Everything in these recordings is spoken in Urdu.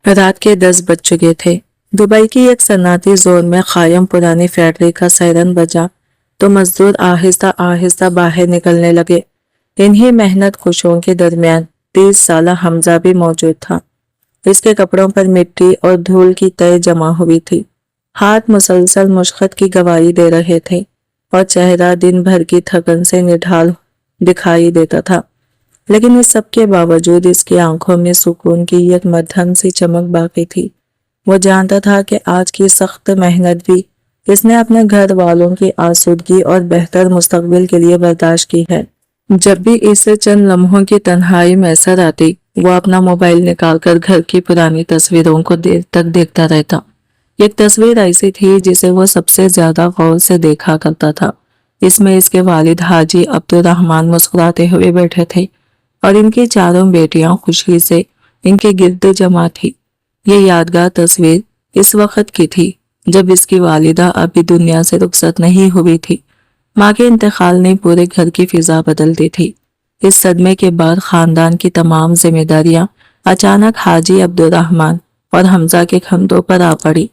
رات کے 10 بج چکے تھے۔ دبئی کی ایک صنعتی زون میں قائم پرانی فیکٹری کا سائرن بجا تو مزدور آہستہ آہستہ باہر نکلنے لگے۔ انہی محنت کشوں کے درمیان 30 سالہ حمزہ بھی موجود تھا۔ اس کے کپڑوں پر مٹی اور دھول کی تہ جمع ہوئی تھی، ہاتھ مسلسل مشقت کی گواہی دے رہے تھے اور چہرہ دن بھر کی تھکن سے نڈھال دکھائی دیتا تھا، لیکن اس سب کے باوجود اس کی آنکھوں میں سکون کی ایک مدھم سی چمک باقی تھی۔ وہ جانتا تھا کہ آج کی سخت محنت بھی اس نے اپنے گھر والوں کی آسودگی اور بہتر مستقبل کے لیے برداشت کی ہے۔ جب بھی اسے چند لمحوں کی تنہائی میسر آتی، وہ اپنا موبائل نکال کر گھر کی پرانی تصویروں کو دیر تک دیکھتا رہتا۔ ایک تصویر ایسی تھی جسے وہ سب سے زیادہ غور سے دیکھا کرتا تھا۔ اس میں اس کے والد حاجی عبدالرحمن مسکراتے ہوئے بیٹھے تھے اور ان کی چاروں بیٹیاں خوشی سے ان کے گرد جمع تھی۔ یہ یادگار تصویر اس وقت کی تھی جب اس کی والدہ ابھی دنیا سے رخصت نہیں ہوئی تھی۔ ماں کے انتقال نے پورے گھر کی فضا بدل دی تھی۔ اس صدمے کے بعد خاندان کی تمام ذمہ داریاں اچانک حاجی عبدالرحمن اور حمزہ کے کندھوں پر آ پڑی۔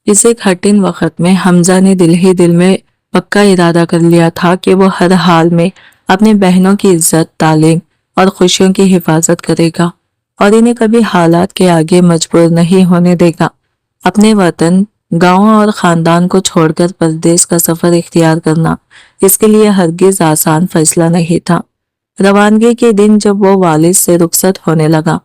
اس ایک کٹھن وقت میں حمزہ نے دل ہی دل میں پکا ارادہ کر لیا تھا کہ وہ ہر حال میں اپنی بہنوں کی عزت، تعلیم اور خوشیوں کی حفاظت کرے گا اور انہیں کبھی حالات کے آگے مجبور نہیں ہونے دے گا۔ اپنے وطن، گاؤں اور خاندان کو چھوڑ کر پردیس کا سفر اختیار کرنا اس کے لیے ہرگز آسان فیصلہ نہیں تھا۔ روانگی کے دن جب وہ والد سے رخصت ہونے لگا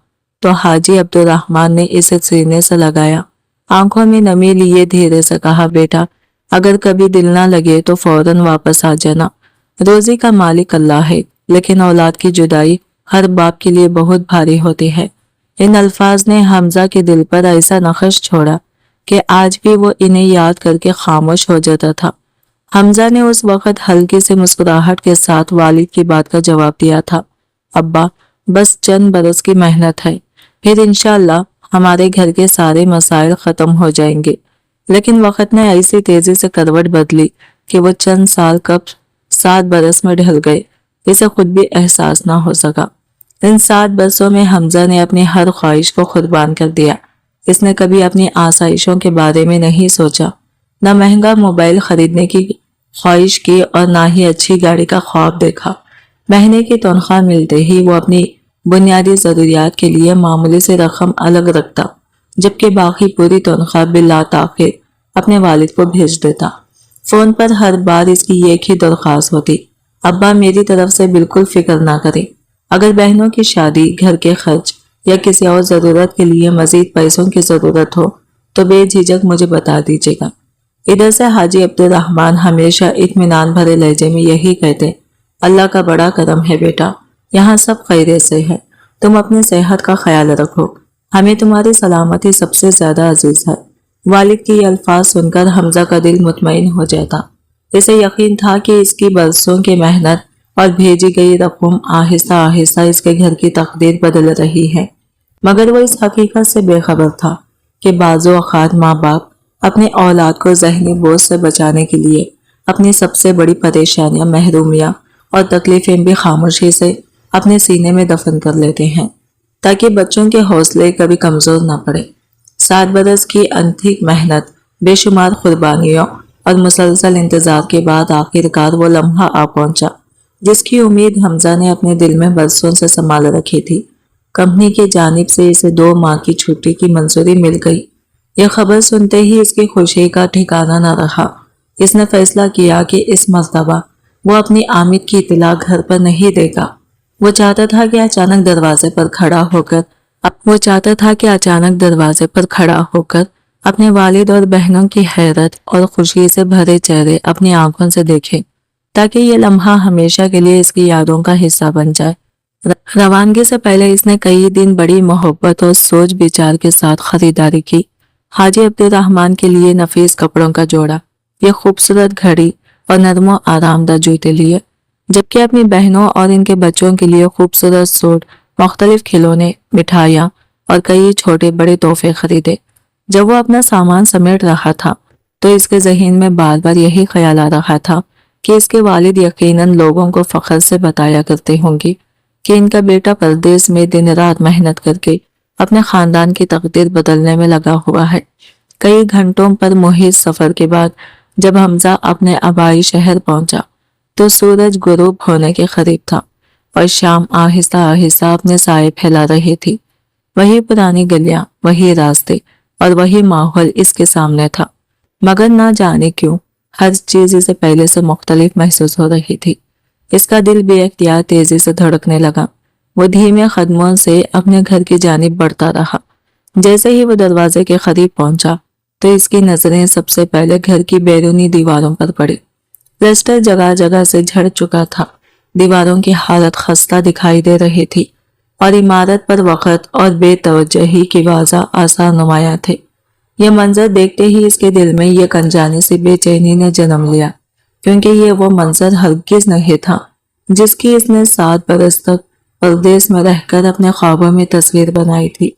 تو حاجی عبدالرحمن نے اسے سینے سے لگایا، آنکھوں میں نمی لیے دھیرے سے کہا، بیٹا اگر کبھی دل نہ لگے تو فوراً واپس آ جانا۔ روزی کا مالک اللہ ہے، لیکن اولاد کی جدائی ہر باپ کے لیے بہت بھاری ہوتی ہے۔ ان الفاظ نے حمزہ کے دل پر ایسا نقش چھوڑا کہ آج بھی وہ انہیں یاد کر کے خاموش ہو جاتا تھا۔ حمزہ نے اس وقت ہلکی سے مسکراہٹ کے ساتھ والد کی بات کا جواب دیا تھا، ابا بس چند برس کی محنت ہے، پھر انشاءاللہ ہمارے گھر کے سارے مسائل ختم ہو جائیں گے۔ لیکن وقت نے ایسی تیزی سے کروٹ بدلی کہ وہ چند سال کب 7 برس میں ڈھل گئے، اسے خود بھی احساس نہ ہو سکا۔ ان 7 برسوں میں حمزہ نے اپنی ہر خواہش کو قربان کر دیا۔ اس نے کبھی اپنی آسائشوں کے بارے میں نہیں سوچا، نہ مہنگا موبائل خریدنے کی خواہش کی اور نہ ہی اچھی گاڑی کا خواب دیکھا۔ مہینے کی تنخواہ ملتے ہی وہ اپنی بنیادی ضروریات کے لیے معمولی سے رقم الگ رکھتا، جبکہ باقی پوری تنخواہ بلا تاخیر اپنے والد کو بھیج دیتا۔ فون پر ہر بار اس کی ایک ہی درخواست ہوتی، ابا میری طرف سے بالکل فکر نہ کریں، اگر بہنوں کی شادی، گھر کے خرچ یا کسی اور ضرورت کے لیے مزید پیسوں کی ضرورت ہو تو بے جھجک مجھے بتا دیجیے گا۔ ادھر سے حاجی عبدالرحمن ہمیشہ اطمینان بھرے لہجے میں یہی کہتے، اللہ کا بڑا کرم ہے بیٹا، یہاں سب خیریت سے ہے، تم اپنی صحت کا خیال رکھو، ہمیں تمہاری سلامتی سب سے زیادہ عزیز ہے۔ والد کے یہ الفاظ سن کر حمزہ کا دل مطمئن ہو جاتا۔ اسے یقین تھا کہ اس کی برسوں کی محنت اور بھیجی گئی رقم آہستہ آہستہ اس کے گھر کی تقدیر بدل رہی ہے، مگر وہ اس حقیقت سے بے خبر تھا کہ بعض اوقات ماں باپ اپنے اولاد کو ذہنی بوجھ سے بچانے کے لیے اپنی سب سے بڑی پریشانیاں، محرومیاں اور تکلیفیں بھی خاموشی سے اپنے سینے میں دفن کر لیتے ہیں تاکہ بچوں کے حوصلے کبھی کمزور نہ پڑے۔ 7 برس کی انتھک محنت، بے شمار قربانیوں اور مسلسل انتظار کے بعد آخرکار وہ لمحہ آ پہنچا جس کی امید حمزہ نے اپنے دل میں برسوں سے سنبھال رکھی تھی۔ کمپنی کی جانب سے اسے 2 ماہ کی چھٹی کی منظوری مل گئی۔ یہ خبر سنتے ہی اس کی خوشی کا ٹھکانہ نہ رہا۔ اس نے فیصلہ کیا کہ اس مرتبہ وہ اپنی آمد کی اطلاع گھر پر نہیں دے گا۔ وہ چاہتا تھا کہ اچانک دروازے پر کھڑا ہو کر اپنے والد اور بہنوں کی حیرت اور خوشی سے بھرے چہرے اپنی آنکھوں سے دیکھے، تاکہ یہ لمحہ ہمیشہ کے لیے اس کی یادوں کا حصہ بن جائے۔ روانگی سے پہلے اس نے کئی دن بڑی محبت اور سوچ بچار کے ساتھ خریداری کی۔ حاجی عبدالرحمن کے لیے نفیس کپڑوں کا جوڑا، یہ خوبصورت گھڑی اور نرم و آرام دہ جوتے لیے، جبکہ اپنی بہنوں اور ان کے بچوں کے لیے خوبصورت سوٹ، مختلف کھلونے، مٹھائیاں اور کئی چھوٹے بڑے تحفے خریدے۔ جب وہ اپنا سامان سمیٹ رہا تھا تو اس کے ذہن میں بار بار یہی خیال آ رہا تھا کہ اس کے والد یقیناً لوگوں کو فخر سے بتایا کرتے ہوں گے کہ ان کا بیٹا پردیس میں دن رات محنت کر کے اپنے خاندان کی تقدیر بدلنے میں لگا ہوا ہے۔ کئی گھنٹوں پر محیط سفر کے بعد جب حمزہ اپنے آبائی شہر پہنچا تو سورج غروب ہونے کے قریب تھا اور شام آہستہ آہستہ اپنے سائے پھیلا رہی تھی۔ وہی پرانی گلیاں، وہی راستے اور وہی ماحول اس کے سامنے تھا، مگر نہ جانے کیوں ہر چیز اسے پہلے سے مختلف محسوس ہو رہی تھی۔ اس کا دل بے اختیار تیزی سے دھڑکنے لگا۔ وہ دھیمے قدموں سے اپنے گھر کی جانب بڑھتا رہا۔ جیسے ہی وہ دروازے کے قریب پہنچا تو اس کی نظریں سب سے پہلے گھر کی بیرونی دیواروں پر پڑی۔ پلسٹر جگہ جگہ سے جھڑ چکا تھا، دیواروں کی حالت خستہ دکھائی دے رہی تھی اور عمارت پر وقت اور بے توجہی کی واضح آثار نمایاں تھے۔ یہ منظر دیکھتے ہی اس کے دل میں ایک انجانی سی بے چینی نے جنم لیا، کیونکہ یہ وہ منظر ہرگز نہیں تھا جس کی اس نے 7 برس تک پردیس میں رہ کر اپنے خوابوں میں تصویر بنائی تھی۔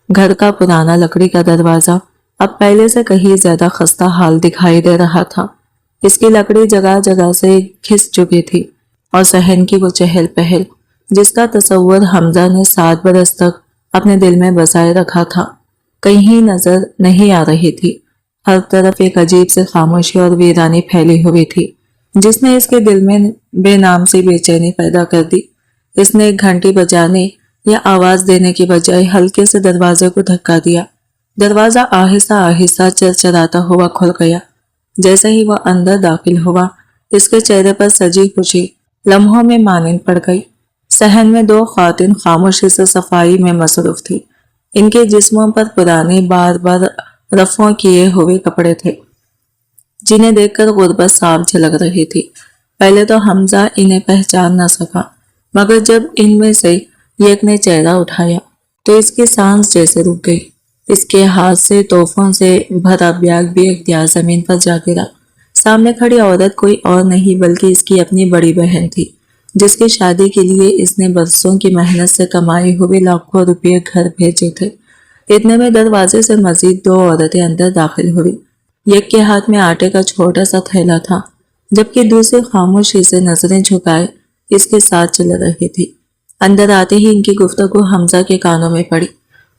گھر کا پرانا لکڑی کا دروازہ اب پہلے سے کہیں زیادہ خستہ حال دکھائی دے رہا تھا۔ اس کی لکڑی جگہ جگہ سے گھس چکی تھی اور صحن کی وہ چہل پہل جس کا تصور حمزہ نے 7 برس تک اپنے دل میں بسائے رکھا تھا کہیں نظر نہیں آ رہی تھی۔ ہر طرف ایک عجیب سے خاموشی اور ویرانی پھیلی ہوئی تھی جس نے اس کے دل میں بے نام سی بے چینی پیدا کر دی۔ اس نے ایک گھنٹی بجانے یا آواز دینے کی بجائے ہلکے سے دروازے کو دھکا دیا۔ دروازہ آہستہ آہستہ چرچراتا ہوا کھل گیا۔ جیسے ہی وہ اندر داخل ہوا اس کے چہرے پر سجی خوشی لمحوں میں مانند پڑ گئی۔ صحن میں 2 خواتین خاموشی سے صفائی میں مصروف تھی۔ ان کے جسموں پر پرانے بار بار رفعوں کیے ہوئے کپڑے تھے جنہیں دیکھ کر غربت صاف جھلک رہی تھی۔ پہلے تو حمزہ انہیں پہچان نہ سکا، مگر جب ان میں سے ایک نے چہرہ اٹھایا تو اس کی سانس جیسے رک گئی۔ اس کے ہاتھ سے تحفوں سے بھرا بیگ بھی اختیار زمین پر جا گرا۔ سامنے کھڑی عورت کوئی اور نہیں بلکہ اس کی اپنی بڑی بہن تھی، جس کی شادی کے لیے اس نے برسوں کی محنت سے کمائے ہوئے لاکھوں روپے گھر بھیجے تھے۔ اتنے میں دروازے سے مزید 2 عورتیں اندر داخل ہوئی۔ ایک کے ہاتھ میں آٹے کا چھوٹا سا تھیلا تھا، جبکہ دوسری خاموشی سے نظریں جھکائے اس کے ساتھ چل رہی تھی۔ اندر آتے ہی ان کی گفتگو حمزہ کے کانوں میں پڑی۔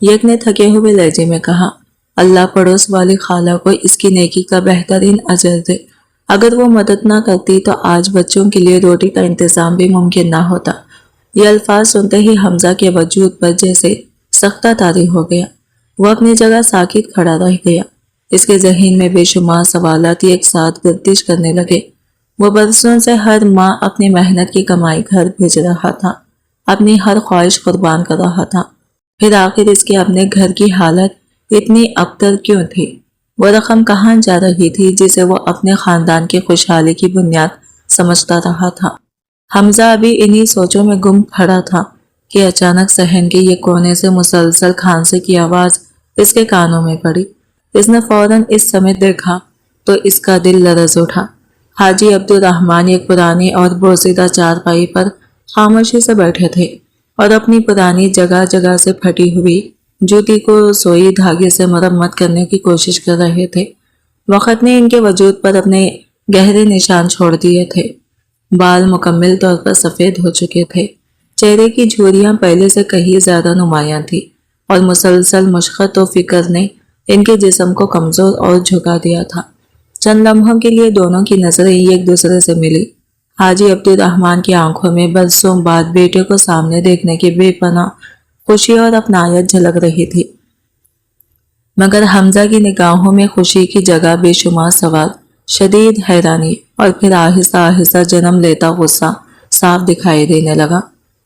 ایک نے تھکے ہوئے لہجے میں کہا، اللہ پڑوس والی خالہ کو اس کی نیکی کا بہترین اجر دے۔ اگر وہ مدد نہ کرتی تو آج بچوں کے لیے روٹی کا انتظام بھی ممکن نہ ہوتا۔ یہ الفاظ سنتے ہی حمزہ کے وجود پر جیسے سختہ طاری ہو گیا۔ وہ اپنی جگہ ساکت کھڑا رہ گیا۔ اس کے ذہن میں بے شمار سوالات ایک ساتھ گردش کرنے لگے۔ وہ برسوں سے ہر ماہ اپنی محنت کی کمائی گھر بھیج رہا تھا، اپنی ہر خواہش قربان کر رہا تھا، پھر آخر اس کے اپنے گھر کی حالت اتنی ابتر کیوں تھی؟ وہ رقم کہاں جا رہی تھی جسے وہ اپنے خاندان کی خوشحالی کی بنیاد سمجھتا رہا تھا؟ حمزہ ابھی انہی سوچوں میں گم کھڑا تھا کہ اچانک صحن کے یہ کونے سے مسلسل کھانسے کی آواز اس کے کانوں میں پڑی۔ اس نے فوراً اس سمت دیکھا تو اس کا دل لرز اٹھا۔ حاجی عبدالرحمن ایک پرانی اور بوسیدہ چارپائی پر خاموشی سے بیٹھے تھے اور اپنی پرانی جگہ جگہ سے پھٹی ہوئی جوتی کو سوئی دھاگے سے مرمت کرنے کی کوشش کر رہے تھے۔ وقت نے ان کے وجود پر اپنے گہرے نشان چھوڑ دیے تھے۔ بال مکمل طور پر سفید ہو چکے تھے، چہرے کی جھریاں پہلے سے کہیں زیادہ نمایاں تھی اور مسلسل مشقت و فکر نے ان کے جسم کو کمزور اور جھکا دیا تھا۔ چند لمحوں کے لیے دونوں کی نظریں ایک دوسرے سے ملی۔ حاجی عبدالرحمن کی آنکھوں میں برسوں بعد بیٹے کو سامنے دیکھنے کی بے پناہ خوشی اور اپنائیت جھلک رہی تھی، مگر حمزہ کی نگاہوں میں خوشی کی جگہ بے شمار سوال، شدید حیرانی اور پھر آہستہ آہستہ جنم لیتا غصہ صاف دکھائی دینے لگا۔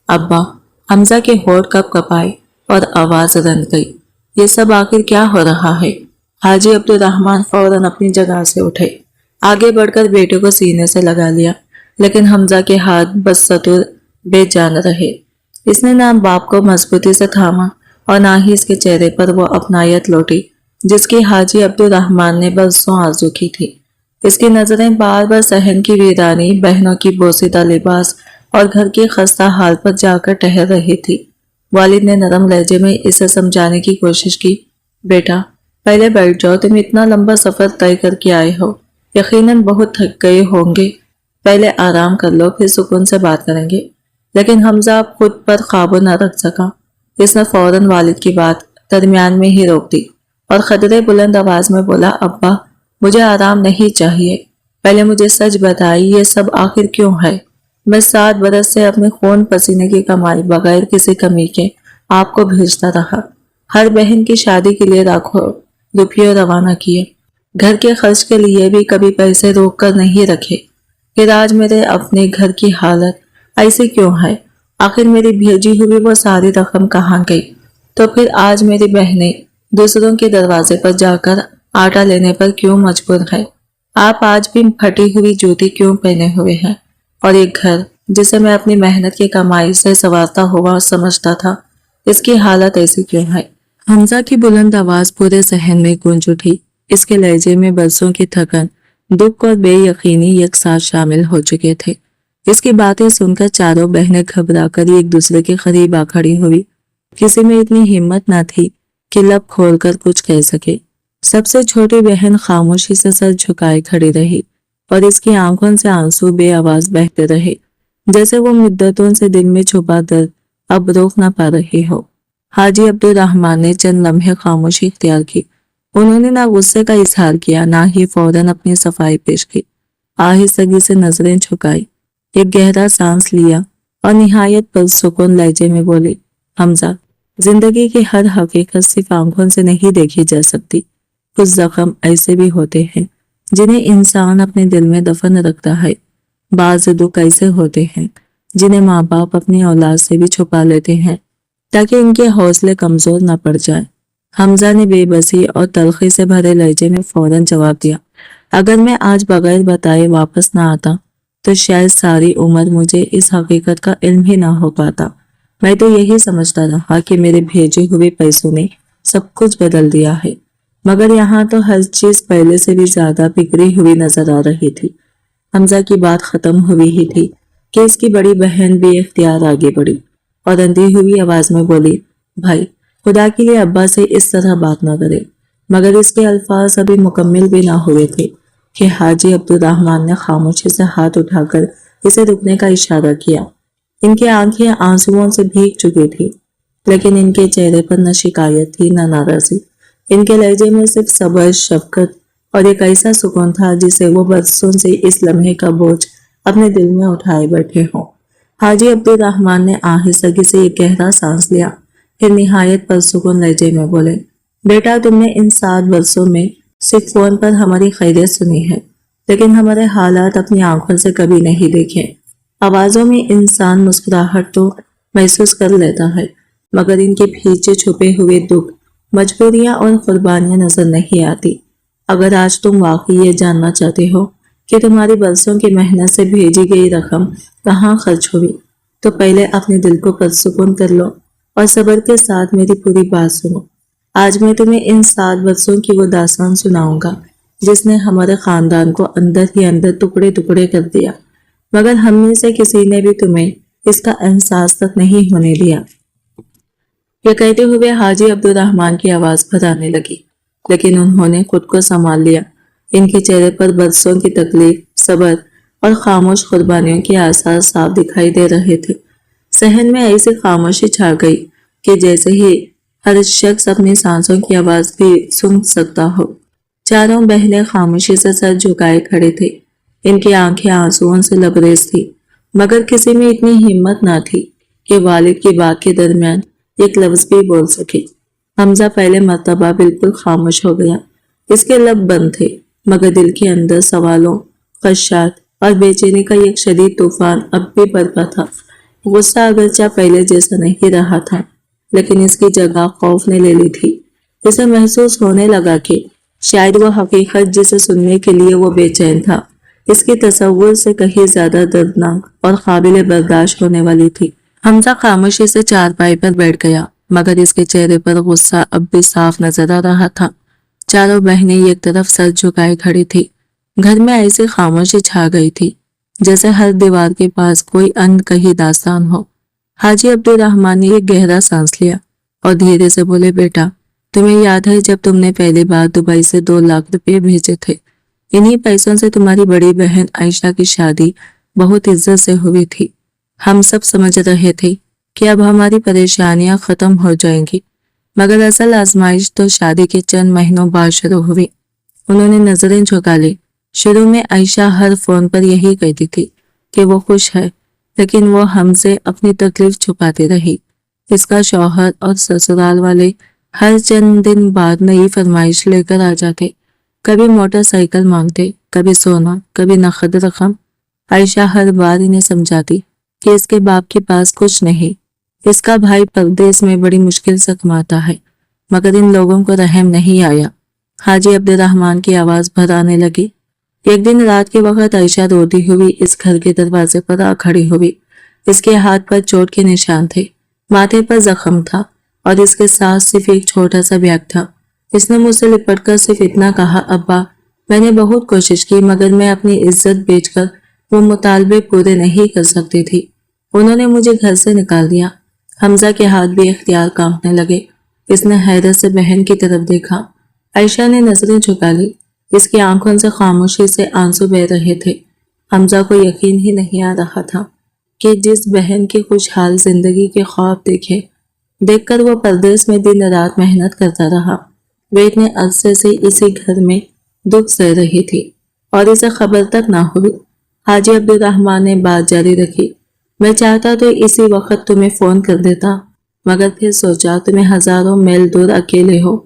ابا! حمزہ کے ہونٹ کپ کپائے اور آواز رند گئی۔ یہ سب آخر کیا ہو رہا ہے؟ حاجی عبدالرحمن فوراً اپنی جگہ سے اٹھے، آگے بڑھ کر بیٹے کو سینے سے لگا لیا، لیکن حمزہ کے ہاتھ بدستور بے جان رہے۔ اس نے نہ باپ کو مضبوطی سے تھاما اور نہ ہی اس کے چہرے پر وہ اپنائیت لوٹی جس کی حاجی عبدالرحمن نے برسوں آرزو کی تھی۔ اس کی نظریں بار بار صحن کی ویرانی، بہنوں کی بوسیدہ لباس اور گھر کی خستہ حال پر جا کر ٹہر رہی تھی۔ والد نے نرم لہجے میں اسے سمجھانے کی کوشش کی، بیٹا پہلے بیٹھ جاؤ، تم اتنا لمبا سفر طے کر کے آئے ہو، یقیناً بہت تھک گئے ہوں گے، پہلے آرام کر لو، پھر سکون سے بات کریں گے۔ لیکن حمزہ اب خود پر قابو نہ رکھ سکا۔ اس نے فوراً والد کی بات درمیان میں ہی روک دی اور خطرے بلند آواز میں بولا، ابا مجھے آرام نہیں چاہیے، پہلے مجھے سچ بتائی یہ سب آخر کیوں ہے؟ میں 7 برس سے اپنے خون پسینے کی کمائی بغیر کسی کمی کے آپ کو بھیجتا رہا، ہر بہن کی شادی کے لیے لاکھوں روپیے روانہ کیے، گھر کے خرچ کے لیے بھی کبھی پیسے روک کر نہیں رکھے، پھر آج میرے اپنے گھر کی حالت ایسی کیوں ہے؟ آخر میری بھیجی ہوئی وہ ساری رقم کہاں گئی؟ تو پھر آج میری بہنیں دوسروں کے دروازے پر جا کر آٹا لینے پر کیوں مجبور ہے؟ آپ آج بھی پھٹی ہوئی جوتی کیوں پہنے ہوئے ہیں؟ اور ایک گھر جسے میں اپنی محنت کی کمائی سے سنوارتا ہوا سمجھتا تھا، اس کی حالت ایسی کیوں ہے؟ حمزہ کی بلند آواز پورے ذہن میں گونج اٹھی۔ اس کے لہجے میں برسوں کی تھکن، دکھ اور بے یقینی ایک ساتھ شامل ہو چکے تھے۔ اس کی باتیں سن کر چاروں بہنیں گھبرا کر ایک دوسرے کے قریب آ کھڑی ہوئی۔ کسی میں اتنی ہمت نہ تھی کہ لب کھول کر کچھ کہہ سکے۔ سب سے چھوٹی بہن خاموشی سے سر جھکائے کھڑی رہی اور اس کی آنکھوں سے آنسو بے آواز بہتے رہے، جیسے وہ مدتوں سے دل میں چھپا درد اب روک نہ پا رہی ہو۔ حاجی عبدالرحمن نے چند لمحے خاموشی اختیار کی۔ انہوں نے نہ غصے کا اظہار کیا، نہ ہی فوراً اپنی صفائی پیش کی۔ آہستگی سے نظریں جھکائی، ایک گہرا سانس لیا اور نہایت پرسکون لہجے میں بولی، حمزہ، زندگی کی ہر حقیقت صرف آنکھوں سے نہیں دیکھی جا سکتی۔ کچھ زخم ایسے بھی ہوتے ہیں جنہیں انسان اپنے دل میں دفن رکھتا ہے۔ بعض دکھ ایسے ہوتے ہیں جنہیں ماں باپ اپنی اولاد سے بھی چھپا لیتے ہیں تاکہ ان کے حوصلے کمزور نہ پڑ جائیں۔ حمزہ نے بے بسی اور تلخی سے بھرے لہجے میں فوراً جواب دیا، اگر میں آج بغیر بتائے واپس نہ آتا تو شاید ساری عمر مجھے اس حقیقت کا علم ہی نہ ہو پاتا۔ میں تو یہی سمجھتا رہا کہ میرے بھیجے ہوئے پیسوں نے سب کچھ بدل دیا ہے، مگر یہاں تو ہر چیز پہلے سے بھی زیادہ بگڑی ہوئی نظر آ رہی تھی۔ حمزہ کی بات ختم ہوئی ہی تھی کہ اس کی بڑی بہن بے اختیار آگے بڑھی اور اندھی ہوئی آواز میں بولی، بھائی خدا کے لیے ابا سے اس طرح بات نہ کرے۔ مگر اس کے الفاظ ابھی مکمل بھی نہ ہوئے تھے کہ حاجی عبدالرحمن نے خاموشی سے ہاتھ اٹھا کر اسے رکنے کا اشارہ کیا۔ ان کی آنکھیں آنسوؤں سے بھیگ چکی تھی، لیکن ان کے چہرے پر نہ شکایت تھی نہ ناراضی۔ ان کے لہجے میں صرف صبر، شفقت اور ایک ایسا سکون تھا جسے وہ برسوں سے اس لمحے کا بوجھ اپنے دل میں اٹھائے بیٹھے ہوں۔ حاجی عبدالرحمن نے آہستگی سے ایک گہرا سانس لیا، پھر نہایت پرسکون لہجے میں بولے، بیٹا تم نے ان 7 برسوں میں صرف فون پر ہماری خیریت سنی ہے، لیکن ہمارے حالات اپنی آنکھوں سے کبھی نہیں دیکھے۔ آوازوں میں انسان مسکراہٹ تو محسوس کر لیتا ہے، مگر ان کے پیچھے چھپے ہوئے دکھ، مجبوریاں اور قربانیاں نظر نہیں آتی۔ اگر آج تم واقعی یہ جاننا چاہتے ہو کہ تمہاری برسوں کی محنت سے بھیجی گئی رقم کہاں خرچ ہوئی، تو پہلے اپنے دل کو پرسکون کر لو اور صبر کے ساتھ میری پوری بات سنو۔ آج میں تمہیں ان 7 برسوں کی وہ داستان سناؤں گا جس نے ہمارے خاندان کو اندر ہی اندر ٹکڑے ٹکڑے کر دیا، مگر ہم میں سے کسی نے بھی تمہیں اس کا احساس تک نہیں ہونے دیا۔ یہ کہتے ہوئے حاجی عبدالرحمن کی آواز بھرانے لگی، لیکن انہوں نے خود کو سنبھال لیا۔ ان کے چہرے پر برسوں کی تکلیف، صبر اور خاموش قربانیوں کے آثار صاف دکھائی دے رہے تھے۔ صحن میں ایسی خاموشی چھا گئی کہ جیسے ہی ہر شخص اپنی سانسوں کی آواز بھی سن سکتا ہو۔ چاروں بہنیں خاموشی سے سر جھکائے کھڑے تھے، ان کی آنکھیں آنسوؤں سے لبریز تھی، مگر کسی میں اتنی ہمت نہ تھی کہ والد کی بات کے درمیان ایک لفظ بھی بول سکے۔ حمزہ پہلے مرتبہ بالکل خاموش ہو گیا۔ اس کے لب بند تھے، مگر دل کے اندر سوالوں، خدشات اور بے چینی کا ایک شدید طوفان اب بھی برپا تھا۔ غصہ اگرچہ پہلے جیسا نہیں رہا تھا، لیکن اس کی جگہ خوف نے لے لی تھی۔ اسے محسوس ہونے لگا کہ شاید وہ حقیقت جسے سننے کے لیے وہ بے چین تھا، اس کی تصور سے کہیں زیادہ دردناک اور قابل برداشت ہونے والی تھی۔ حمزہ خاموشی سے چارپائی پر بیٹھ گیا، مگر اس کے چہرے پر غصہ اب بھی صاف نظر آ رہا تھا۔ چاروں بہنیں ایک طرف سر جھکائے کھڑی تھی۔ گھر میں ایسی خاموشی چھا گئی تھی جیسے ہر دیوار کے پاس کوئی ان کہی داستان ہو۔ حاجی عبدالرحمن نے ایک گہرا سانس لیا اور دھیرے سے بولے، بیٹا تمہیں یاد ہے جب تم نے پہلی بار دبئی سے 2 لاکھ روپے بھیجے تھے؟ انہی پیسوں سے تمہاری بڑی بہن عائشہ کی شادی بہت عزت سے ہوئی تھی۔ ہم سب سمجھ رہے تھے کہ اب ہماری پریشانیاں ختم ہو جائیں گی، مگر اصل آزمائش تو شادی کے چند مہینوں بعد شروع ہوئی۔ انہوں نے نظریں جھکا لی۔ شروع میں عائشہ ہر فون پر یہی کہتی تھی کہ وہ خوش ہے، لیکن وہ ہم سے اپنی تکلیف چھپاتی رہی۔ اس کا شوہر اور سسرال والے ہر چند دن بعد نئی فرمائش لے کر آ جاتے، کبھی موٹر سائیکل مانگتے، کبھی سونا، کبھی نقد رقم۔ عائشہ ہر بار انہیں سمجھاتی کہ اس کے باپ کے پاس کچھ نہیں، اس کا بھائی پردیس میں بڑی مشکل سے کماتا ہے، مگر ان لوگوں کو رحم نہیں آیا۔ حاجی عبد الرحمن کی آواز بھر آنے لگی۔ ایک دن رات کے وقت عائشہ روتی ہوئی اس گھر کے دروازے پر آ کھڑی ہوئی۔ اس کے ہاتھ پر چوٹ کے نشان تھے، ماتھے پر زخم تھا، اور اس کے ساتھ صرف ایک چھوٹا سا بیگ تھا۔ اس نے مجھ سے لپٹ کر صرف اتنا کہا، ابا میں نے بہت کوشش کی، مگر میں اپنی عزت بیچ کر وہ مطالبے پورے نہیں کر سکتی تھی۔ انہوں نے مجھے گھر سے نکال دیا۔ حمزہ کے ہاتھ بھی اختیار کانپنے لگے۔ اس نے حیرت سے بہن کی طرف دیکھا۔ عائشہ نے نظریں جھکا لی۔ اس کی آنکھوں سے خاموشی سے آنسو بہہ رہے تھے۔ حمزہ کو یقین ہی نہیں آ رہا تھا کہ جس بہن کی خوشحال زندگی کے خواب دیکھ کر وہ پردیس میں دن رات محنت کرتا رہا، وہ اتنے عرصے سے اسی گھر میں دکھ سہ رہی تھی اور اسے خبر تک نہ ہوئی۔ حاجی عبد الرحمن نے بات جاری رکھی، میں چاہتا تو اسی وقت تمہیں فون کر دیتا، مگر پھر سوچا تمہیں ہزاروں میل دور اکیلے ہو،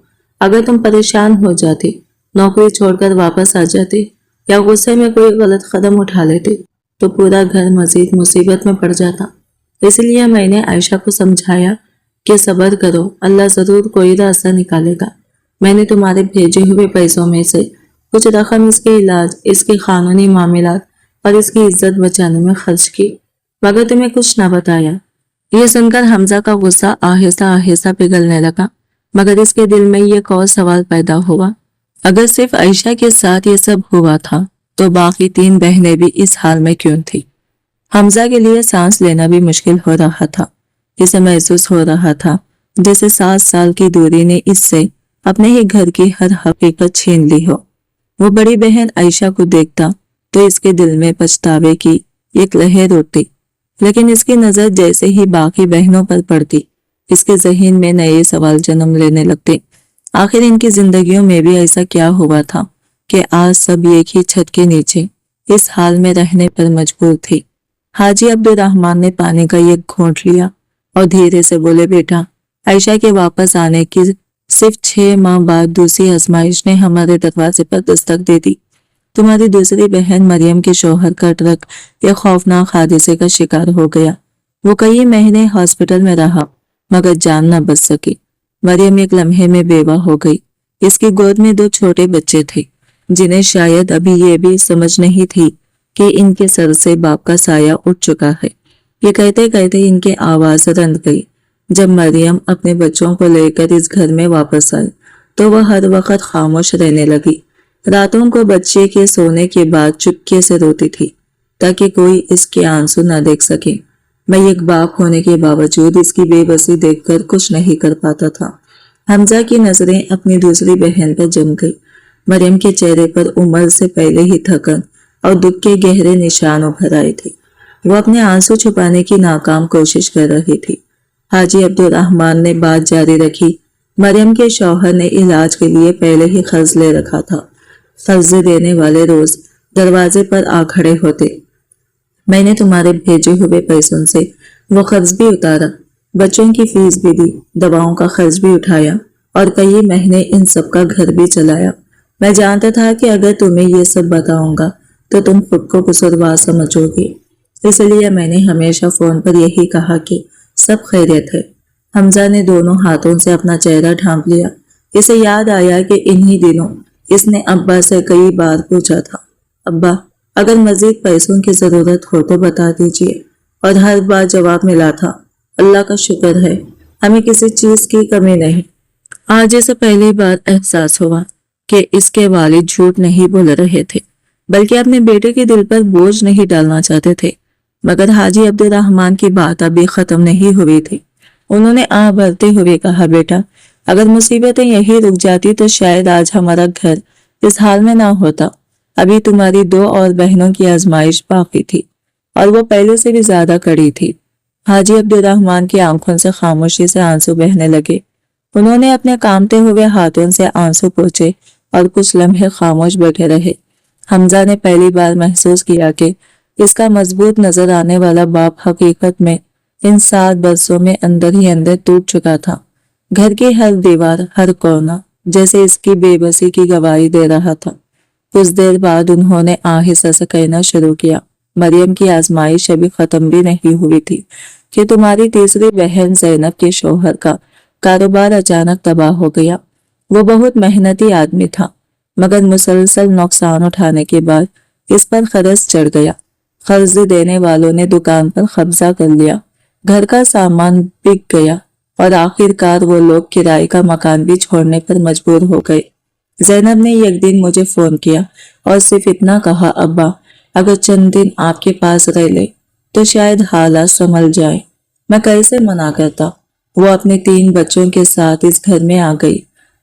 اگر تم پریشان ہو جاتی، نوکری چھوڑ کر واپس آ جاتی یا غصے میں کوئی غلط قدم اٹھا لیتی تو پورا گھر مزید مصیبت میں پڑ جاتا۔ اس لیے میں نے عائشہ کو سمجھایا کہ صبر کرو، اللہ ضرور کوئی راستہ نکالے گا۔ میں نے تمہارے بھیجے ہوئے پیسوں میں سے کچھ رقم اس کے علاج، اس کے قانونی معاملات اور اس کی عزت بچانے میں خرچ کی، مگر تمہیں کچھ نہ بتایا۔ یہ سن کر حمزہ کا غصہ آہستہ آہستہ پگھلنے لگا، مگر اس کے دل میں ایک اور سوال پیدا ہوا، اگر صرف عائشہ کے ساتھ یہ سب ہوا تھا تو باقی 3 بہنیں بھی اس حال میں کیوں تھی؟ حمزہ کے لیے سانس لینا بھی مشکل ہو رہا تھا۔ اسے محسوس ہو رہا تھا جیسے 7 سال کی دوری نے اس سے اپنے ہی گھر کی ہر حقیقت چھین لی ہو۔ وہ بڑی بہن عائشہ کو دیکھتا تو اس کے دل میں پچھتاوے کی ایک لہر اٹھتی، لیکن اس کی نظر جیسے ہی باقی بہنوں پر پڑتی، اس کے ذہن میں نئے سوال جنم لینے لگتے۔ آخر ان کی زندگیوں میں بھی ایسا کیا ہوا تھا کہ آج سب ایک ہی چھت کے نیچے اس حال میں رہنے پر مجبور تھی۔ حاجی عبد الرحمن نے پانی کا ایک گھونٹ لیا اور دھیرے سے بولے، بیٹا، عائشہ کے واپس آنے کی صرف 6 ماہ بعد دوسری آزمائش نے ہمارے دروازے پر دستک دے دی۔ تمہاری دوسری بہن مریم کے شوہر کا ٹرک ایک خوفناک حادثے کا شکار ہو گیا۔ وہ کئی مہینے ہاسپٹل میں رہا، مگر جان نہ بچ سکی۔ مریم ایک لمحے میں بیوہ ہو گئی۔ اس کی گود میں 2 چھوٹے بچے تھے، جنہیں شاید ابھی یہ بھی سمجھ نہیں تھی کہ ان کے سر سے باپ کا سایہ اٹھ چکا ہے۔ یہ کہتے کہتے ان کی آواز رند گئی۔ جب مریم اپنے بچوں کو لے کر اس گھر میں واپس آئی تو وہ ہر وقت خاموش رہنے لگی۔ راتوں کو بچے کے سونے کے بعد چپکے سے روتی تھی تاکہ کوئی اس کے آنسو نہ دیکھ سکے۔ میں ایک باپ ہونے کے باوجود اس کی بے بسی دیکھ کر کچھ نہیں کر پاتا تھا۔ حمزہ کی نظریں اپنی دوسری بہن پر جم گئی۔ مریم کے چہرے پر عمر سے پہلے ہی تھکن اور دکھ کے گہرے نشان ابھر آئے تھے۔ وہ اپنے آنسو چھپانے کی ناکام کوشش کر رہی تھی۔ حاجی عبد الرحمن نے بات جاری رکھی، مریم کے شوہر نے علاج کے لیے پہلے ہی قرض لے رکھا تھا۔ قرض دینے والے روز دروازے پر آ کھڑے ہوتے۔ میں نے تمہارے بھیجے ہوئے پیسوں سے وہ قرض بھی اتارا، بچوں کی فیس بھی دی، دواؤں کا خرچ بھی اٹھایا اور کئی مہینے ان سب کا گھر بھی چلایا۔ میں جانتا تھا کہ اگر تمہیں یہ سب بتاؤں گا تو تم خود کو قصوروار سمجھو گے، اس لیے میں نے ہمیشہ فون پر یہی کہا کہ سب خیریت ہے۔ حمزہ نے دونوں ہاتھوں سے اپنا چہرہ ڈھانپ لیا۔ اسے یاد آیا کہ انہی دنوں اس نے ابا سے کئی بار پوچھا تھا، ابا اگر مزید پیسوں کی ضرورت ہو تو بتا دیجیے، اور ہر بار جواب ملا تھا، اللہ کا شکر ہے ہمیں کسی چیز کی کمی نہیں۔ آج اسے پہلی بار احساس ہوا کہ اس کے والد جھوٹ نہیں بول رہے تھے، بلکہ اپنے بیٹے کے دل پر بوجھ نہیں ڈالنا چاہتے تھے۔ مگر حاجی عبد الرحمن کی بات ابھی ختم نہیں ہوئی تھی۔ انہوں نے آہ بھرتے ہوئے کہا، بیٹا اگر مصیبتیں یہی رک جاتی تو شاید آج ہمارا گھر اس حال میں نہ ہوتا۔ ابھی تمہاری 2 اور بہنوں کی آزمائش باقی تھی اور وہ پہلے سے بھی زیادہ کڑی تھی۔ حاجی عبدالرحمان کی آنکھوں سے خاموشی سے آنسو بہنے لگے۔ انہوں نے اپنے کامتے ہوئے ہاتھوں سے آنسو پوچھے اور کچھ لمحے خاموش بیٹھے رہے۔ حمزہ نے پہلی بار محسوس کیا کہ اس کا مضبوط نظر آنے والا باپ حقیقت میں ان 7 برسوں میں اندر ہی اندر ٹوٹ چکا تھا۔ گھر کی ہر دیوار، ہر کونا جیسے اس کی بے بسی کی گواہی دے رہا تھا۔ کچھ دیر بعد انہوں نے آہستہ سے کہنا شروع کیا، مریم کی آزمائش ابھی ختم بھی نہیں ہوئی تھی کہ تمہاری تیسری بہن زینب کے شوہر کا کاروبار اچانک تباہ ہو گیا۔ وہ بہت محنتی آدمی تھا، مگر مسلسل نقصان اٹھانے کے بعد اس پر قرض چڑھ گیا۔ قرض دینے والوں نے دکان پر قبضہ کر لیا، گھر کا سامان بک گیا اور آخر کار وہ لوگ کرائے کا مکان بھی چھوڑنے پر مجبور ہو گئے۔ زینب نے ایک دن مجھے فون کیا اور صرف اتنا کہا، ابا اگر چند دن آپ کے پاس رہ لے تو شاید حالات سنبھل جائے۔ میں کیسے منع کرتا؟ وہ اپنے 3 بچوں کے ساتھ اس گھر میں آ گئی۔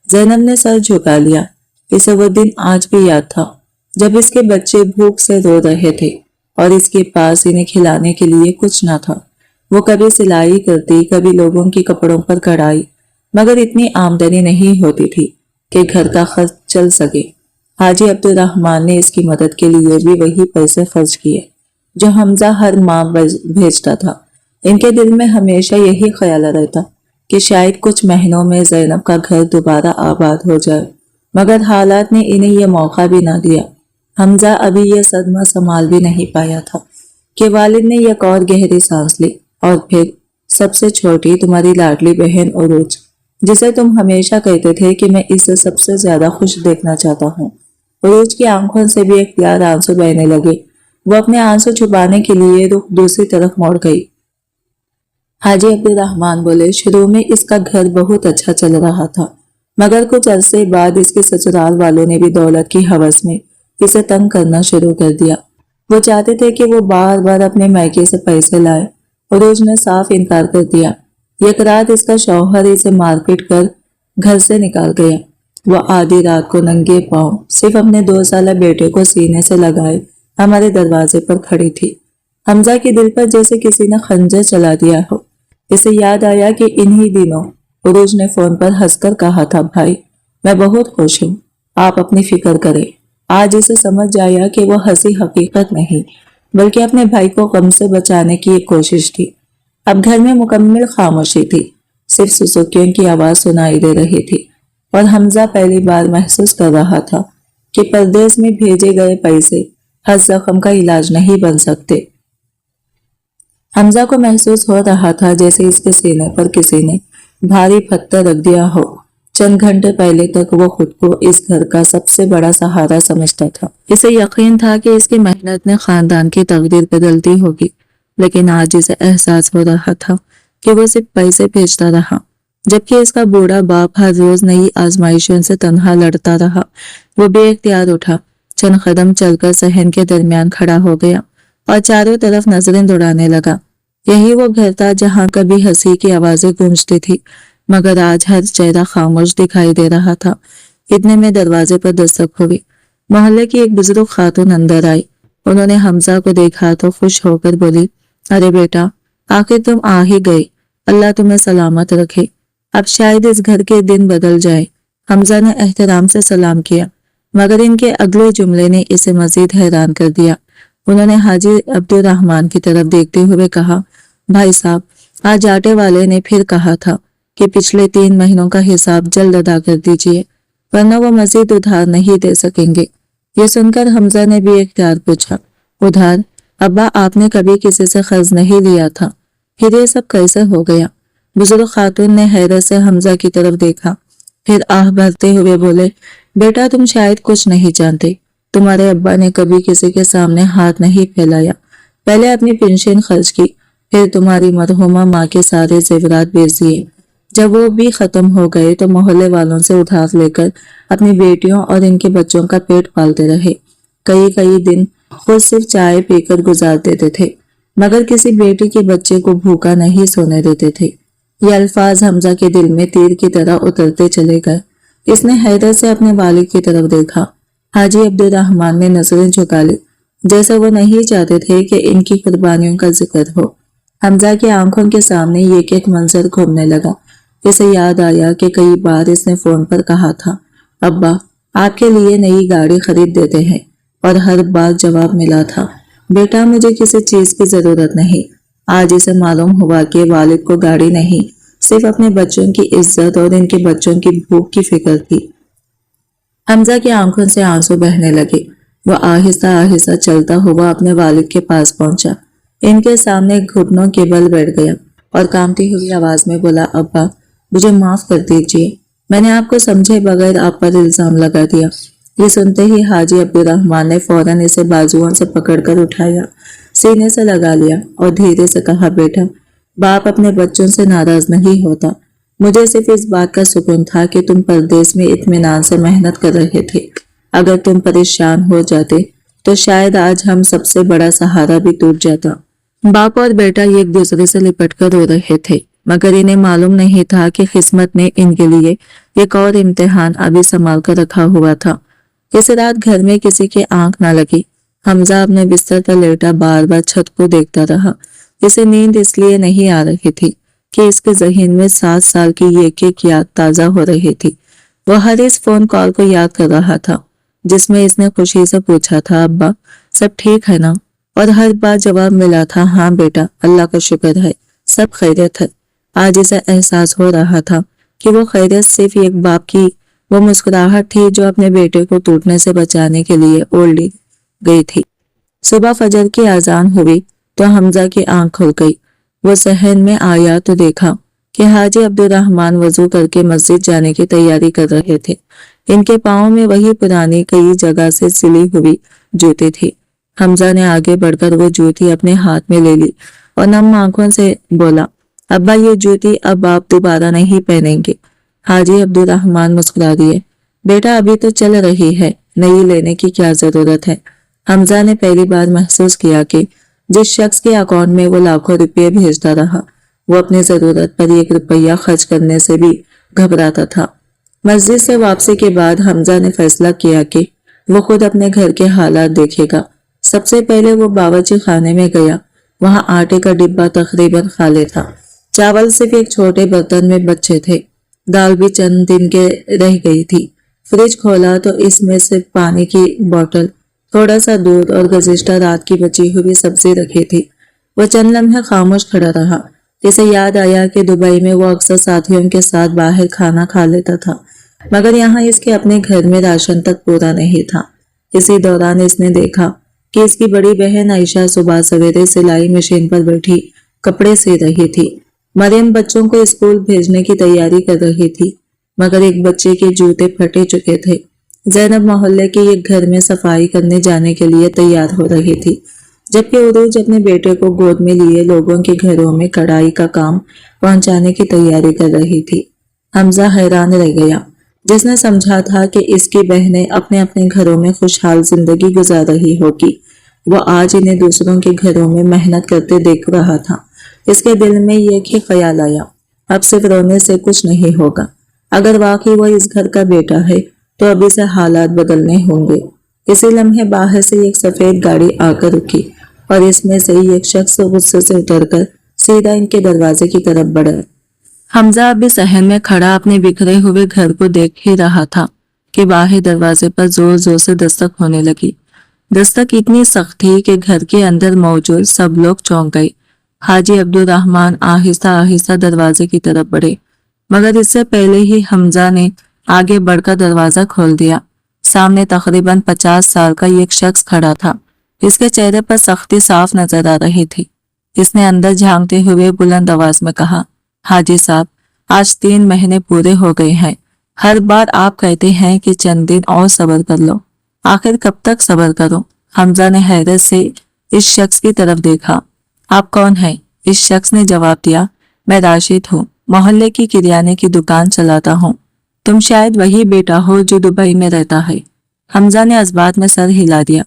زینب نے سر جھکا لیا۔ اسے وہ دن آج بھی یاد تھا جب اس کے بچے بھوک سے رو رہے تھے اور اس کے پاس انہیں کھلانے کے لیے کچھ نہ تھا۔ وہ کبھی سلائی کرتی، کبھی لوگوں کی کپڑوں پر کڑھائی، مگر اتنی آمدنی نہیں ہوتی تھی کہ گھر کا خرچ چل سکے۔ حاجی عبدالرحمان نے اس کی مدد کے لیے بھی وہی پیسے خرچ کیے جو حمزہ ہر ماہ بھیجتا تھا۔ ان کے دل میں ہمیشہ یہی خیال رہتا کہ شاید کچھ مہینوں میں زینب کا گھر دوبارہ آباد ہو جائے، مگر حالات نے انہیں یہ موقع بھی نہ دیا۔ حمزہ ابھی یہ صدمہ سنبھال بھی نہیں پایا تھا کہ والد نے ایک اور گہری سانس لی، اور پھر سب سے چھوٹی تمہاری لاڈلی بہن عروج، جسے تم ہمیشہ کہتے تھے کہ میں اسے سب سے زیادہ خوش دیکھنا چاہتا ہوں۔ عروج کی آنکھوں سے بھی اختیار آنسو بہنے لگے۔ وہ اپنے آنسو چھپانے کے لیے رخ دوسری طرف موڑ گئی۔ حاجی عبدالرحمان بولے، شروع میں اس کا گھر بہت اچھا چل رہا تھا، مگر کچھ عرصے بعد اس کے سسرال والوں نے بھی دولت کی ہوس میں اسے تنگ کرنا شروع کر دیا۔ وہ چاہتے تھے کہ وہ بار بار اپنے میکے سے پیسے لائے۔ عروج نے صاف انکار کر دیا۔ ایک رات اس کا شوہر اسے مار پیٹ کر گھر سے نکال گیا۔ وہ آدھی رات کو ننگے پاؤں صرف اپنے 2 سالہ بیٹے کو سینے سے لگائے ہمارے دروازے پر کھڑی تھی۔ حمزہ کے دل پر جیسے کسی نے خنجر چلا دیا ہو۔ اسے یاد آیا کہ انہی دنوں عروج نے فون پر ہنس کر کہا تھا، بھائی میں بہت خوش ہوں، آپ اپنی فکر کریں۔ آج اسے سمجھ آیا کہ وہ ہنسی حقیقت نہیں بلکہ اپنے بھائی کو غم سے بچانے کی ایک کوشش تھی۔ اب گھر میں مکمل خاموشی تھی، صرف سسکیوں کی آواز سنائی دے رہی تھی، اور حمزہ پہلی بار محسوس کر رہا تھا کہ پردیس میں بھیجے گئے پیسے ہر زخم کا علاج نہیں بن سکتے۔ حمزہ کو محسوس ہو رہا تھا جیسے اس کے سینے پر کسی نے بھاری پتھر رکھ دیا ہو۔ چند گھنٹے پہلے تک وہ خود کو اس گھر کا سب سے بڑا سہارا سمجھتا تھا۔ اسے یقین تھا کہ اس کی محنت نے خاندان کی تقدیر بدلتی ہوگی، لیکن آج اسے احساس ہو رہا تھا کہ وہ صرف پیسے بھیجتا رہا، جبکہ اس کا بوڑھا باپ ہر روز نئی آزمائشوں سے تنہا لڑتا رہا۔ وہ بے اختیار اٹھا، چند قدم چل کر صحن کے درمیان کھڑا ہو گیا اور چاروں طرف نظریں دوڑانے لگا۔ یہی وہ گھر تھا جہاں کبھی ہنسی کی آوازیں گونجتی تھی، مگر آج ہر چہرہ خاموش دکھائی دے رہا تھا۔ اتنے میں دروازے پر دستک ہوئی۔ محلے کی ایک بزرگ خاتون اندر آئی۔ انہوں نے حمزہ کو دیکھا تو خوش ہو کر بولی، ارے بیٹا، آخر تم آ ہی گئے، اللہ تمہیں سلامت رکھے، اب شاید اس گھر کے دن بدل جائے۔ حمزہ نے احترام سے سلام کیا، مگر ان کے اگلے جملے نے اسے مزید حیران کر دیا۔ انہوں نے حاجی عبدالرحمان کی طرف دیکھتے ہوئے کہا، بھائی صاحب، آج آٹے والے نے پھر کہا تھا کہ پچھلے 3 مہینوں کا حساب جلد ادا کر دیجئے، ورنہ وہ مزید ادھار نہیں دے سکیں گے۔ یہ سن کر حمزہ نے بھی اختیار پوچھا، ادھار؟ ابا، آپ نے کبھی کسی سے قرض نہیں لیا تھا، پھر یہ سب کیسے ہو گیا؟ بزرگ خاتون نے حیرت سے حمزہ کی طرف دیکھا، پھر آہ بھرتے ہوئے بولے، بیٹا تم شاید کچھ نہیں جانتے، تمہارے ابا نے کبھی کسی کے سامنے ہاتھ نہیں پھیلایا، پہلے اپنی پنشن خرچ کی، پھر تمہاری مرحومہ ماں کے سارے زیورات بیچ دیے۔ جب وہ بھی ختم ہو گئے تو محلے والوں سے ادھار لے کر اپنی بیٹیوں اور ان کے بچوں کا پیٹ پالتے رہے۔ کئی دن خود صرف چائے پی کر گزار دیتے تھے، مگر کسی بیٹی کے بچے کو بھوکا نہیں سونے دیتے تھے۔ یہ الفاظ حمزہ کے دل میں تیر کی طرح اترتے چلے گئے۔ اس نے حیرت سے اپنے والد کی طرف دیکھا۔ حاجی عبدالرحمان نے نظریں جھکا لی، جیسے وہ نہیں چاہتے تھے کہ ان کی قربانیوں کا ذکر ہو۔ حمزہ کی آنکھوں کے سامنے ایک منظر گھومنے لگا۔ اسے یاد آیا کہ کئی بار اس نے فون پر کہا تھا، ابا آپ کے لیے نئی گاڑی خرید دیتے ہیں، اور ہر بار جواب ملا تھا، بیٹا مجھے کسی چیز کی ضرورت نہیں۔ آج اسے معلوم ہوا کہ والد کو گاڑی نہیں، صرف اپنے بچوں کی عزت اور ان کے بچوں کی بھوک کی فکر تھی۔ حمزہ کی آنکھوں سے آنسو بہنے لگے۔ وہ آہستہ آہستہ چلتا ہوا اپنے والد کے پاس پہنچا، ان کے سامنے گھٹنوں کے بل بیٹھ گیا اور کانپتی ہوئی آواز میں بولا، ابا مجھے معاف کر دیجیے، میں نے آپ کو سمجھے بغیر آپ پر الزام لگا دیا۔ یہ سنتے ہی حاجی عبدالرحمن نے فوراً اسے بازوؤں سے پکڑ کر اٹھایا، سینے سے لگا لیا اور دھیرے سے کہا، بیٹا باپ اپنے بچوں سے ناراض نہیں ہوتا، مجھے صرف اس بات کا سکون تھا کہ تم پردیس میں اطمینان سے محنت کر رہے تھے۔ اگر تم پریشان ہو جاتے تو شاید آج ہم سب سے بڑا سہارا بھی ٹوٹ جاتا۔ باپ اور بیٹا ایک دوسرے سے لپٹ کر رو رہے تھے، مگر انہیں معلوم نہیں تھا کہ قسمت نے ان کے لیے ایک اور امتحان ابھی سنبھال کر رکھا ہوا تھا۔ اس رات گھر میں کسی کی آنکھ نہ لگی۔ حمزہ اپنے بستر پر لیٹا بار بار چھت کو دیکھتا رہا۔ اسے نیند اس لیے نہیں آ رہی تھی کہ اس کے ذہن میں 7 سال کی ایک یاد تازہ ہو رہی تھی۔ وہ ہر اس فون کال کو یاد کر رہا تھا جس میں اس نے خوشی سے پوچھا تھا، ابا سب ٹھیک ہے نا؟ اور ہر بار جواب ملا تھا، ہاں بیٹا اللہ کا شکر ہے، سب خیریت ہے۔ آج اسے احساس ہو رہا تھا کہ وہ خیریت صرف ایک باپ کی وہ مسکراہٹ تھی جو اپنے بیٹے کو ٹوٹنے سے بچانے کے لیے اوڑھ لی گئی تھی۔ صبح فجر کی اذان ہوئی تو حمزہ کی آنکھ کھل گئی۔ وہ صحن میں آیا تو دیکھا کہ حاجی عبدالرحمن وضو کر کے مسجد جانے کی تیاری کر رہے تھے۔ ان کے پاؤں میں وہی پرانی کئی جگہ سے سلی ہوئی جوتی تھی۔ حمزہ نے آگے بڑھ کر وہ جوتی اپنے ہاتھ میں لے لی اور نم آنکھوں سے بولا، ابا یہ جوتی اب آپ دوبارہ نہیں پہنیں گے۔ حاجی عبدالرحمن مسکرا دیے، بیٹا ابھی تو چل رہی ہے، نئی لینے کی کیا ضرورت ہے۔ حمزہ نے پہلی بار محسوس کیا کہ جس شخص کے اکاؤنٹ میں وہ لاکھوں روپے بھیجتا رہا، وہ اپنی ضرورت پر 1 روپیہ خرچ کرنے سے بھی گھبراتا تھا۔ مسجد سے واپسی کے بعد حمزہ نے فیصلہ کیا کہ وہ خود اپنے گھر کے حالات دیکھے گا۔ سب سے پہلے وہ باورچی خانے میں گیا۔ وہاں آٹے کا ڈبہ تقریباً خالی تھا، چاول صرف ایک چھوٹے برتن میں بچے تھے، دال بھی چند دن کے رہ گئی تھی۔ فریج کھولا تو اس میں صرف پانی کی بوتل، تھوڑا سا دودھ اور گزشتہ رات کی بچی ہوئی سبزی رکھی تھی۔ وہ چند لمحے خاموش کھڑا رہا۔ اسے یاد آیا کہ دبئی میں وہ اکثر ساتھیوں کے ساتھ باہر کھانا کھا لیتا تھا، مگر یہاں اس کے اپنے گھر میں راشن تک پورا نہیں تھا۔ اسی دوران اس نے دیکھا کہ اس کی بڑی بہن عائشہ صبح سویرے سلائی مشین پر بیٹھی کپڑے سی رہی تھی۔ مریم بچوں کو اسکول بھیجنے کی تیاری کر رہی تھی، مگر ایک بچے کے جوتے پھٹے چکے تھے۔ زینب محلے کے ایک گھر میں صفائی کرنے جانے کے لیے تیار ہو رہی تھی، جبکہ عروج اپنے بیٹے کو گود میں لیے لوگوں کے گھروں میں کڑھائی کا کام پہنچانے کی تیاری کر رہی تھی۔ حمزہ حیران رہ گیا، جس نے سمجھا تھا کہ اس کی بہنیں اپنے اپنے گھروں میں خوشحال زندگی گزار رہی ہوگی، وہ آج انہیں دوسروں کے گھروں میں محنت کرتے دیکھ رہا تھا۔ اس کے دل میں ایک ہی خیال آیا، اب صرف رونے سے کچھ نہیں ہوگا۔ اگر واقعی وہ اس گھر کا بیٹا ہے تو ابھی سے حالات بدلنے ہوں گے۔ اسی لمحے باہر سے ایک سفید گاڑی آ کر رکی اور اس میں سے ایک شخص غصے سے اتر کر سیدھا ان کے دروازے کی طرف بڑھا۔ حمزہ ابھی صحن میں کھڑا اپنے بکھرے ہوئے گھر کو دیکھ ہی رہا تھا کہ باہر دروازے پر زور زور سے دستک ہونے لگی۔ دستک اتنی سخت تھی کہ گھر کے اندر موجود سب لوگ چونک گئے۔ حاجی عبدالرحمن آہستہ آہستہ دروازے کی طرف بڑھے، مگر اس سے پہلے ہی حمزہ نے آگے بڑھ کر دروازہ کھول دیا۔ سامنے تقریباً 50 سال کا ایک شخص کھڑا تھا۔ اس کے چہرے پر سختی صاف نظر آ رہی تھی۔ اس نے اندر جھانکتے ہوئے بلند آواز میں کہا، حاجی صاحب آج 3 مہینے پورے ہو گئے ہیں، ہر بار آپ کہتے ہیں کہ چند دن اور صبر کر لو، آخر کب تک صبر کرو؟ حمزہ نے حیرت سے اس شخص کی طرف دیکھا۔ آپ کون ہیں؟ اس شخص نے جواب دیا، میں راشد ہوں، محلے کی کریانے کی دکان چلاتا ہوں، تم شاید وہی بیٹا ہو جو دبئی میں رہتا ہے۔ حمزہ نے اس بات میں سر ہلا دیا۔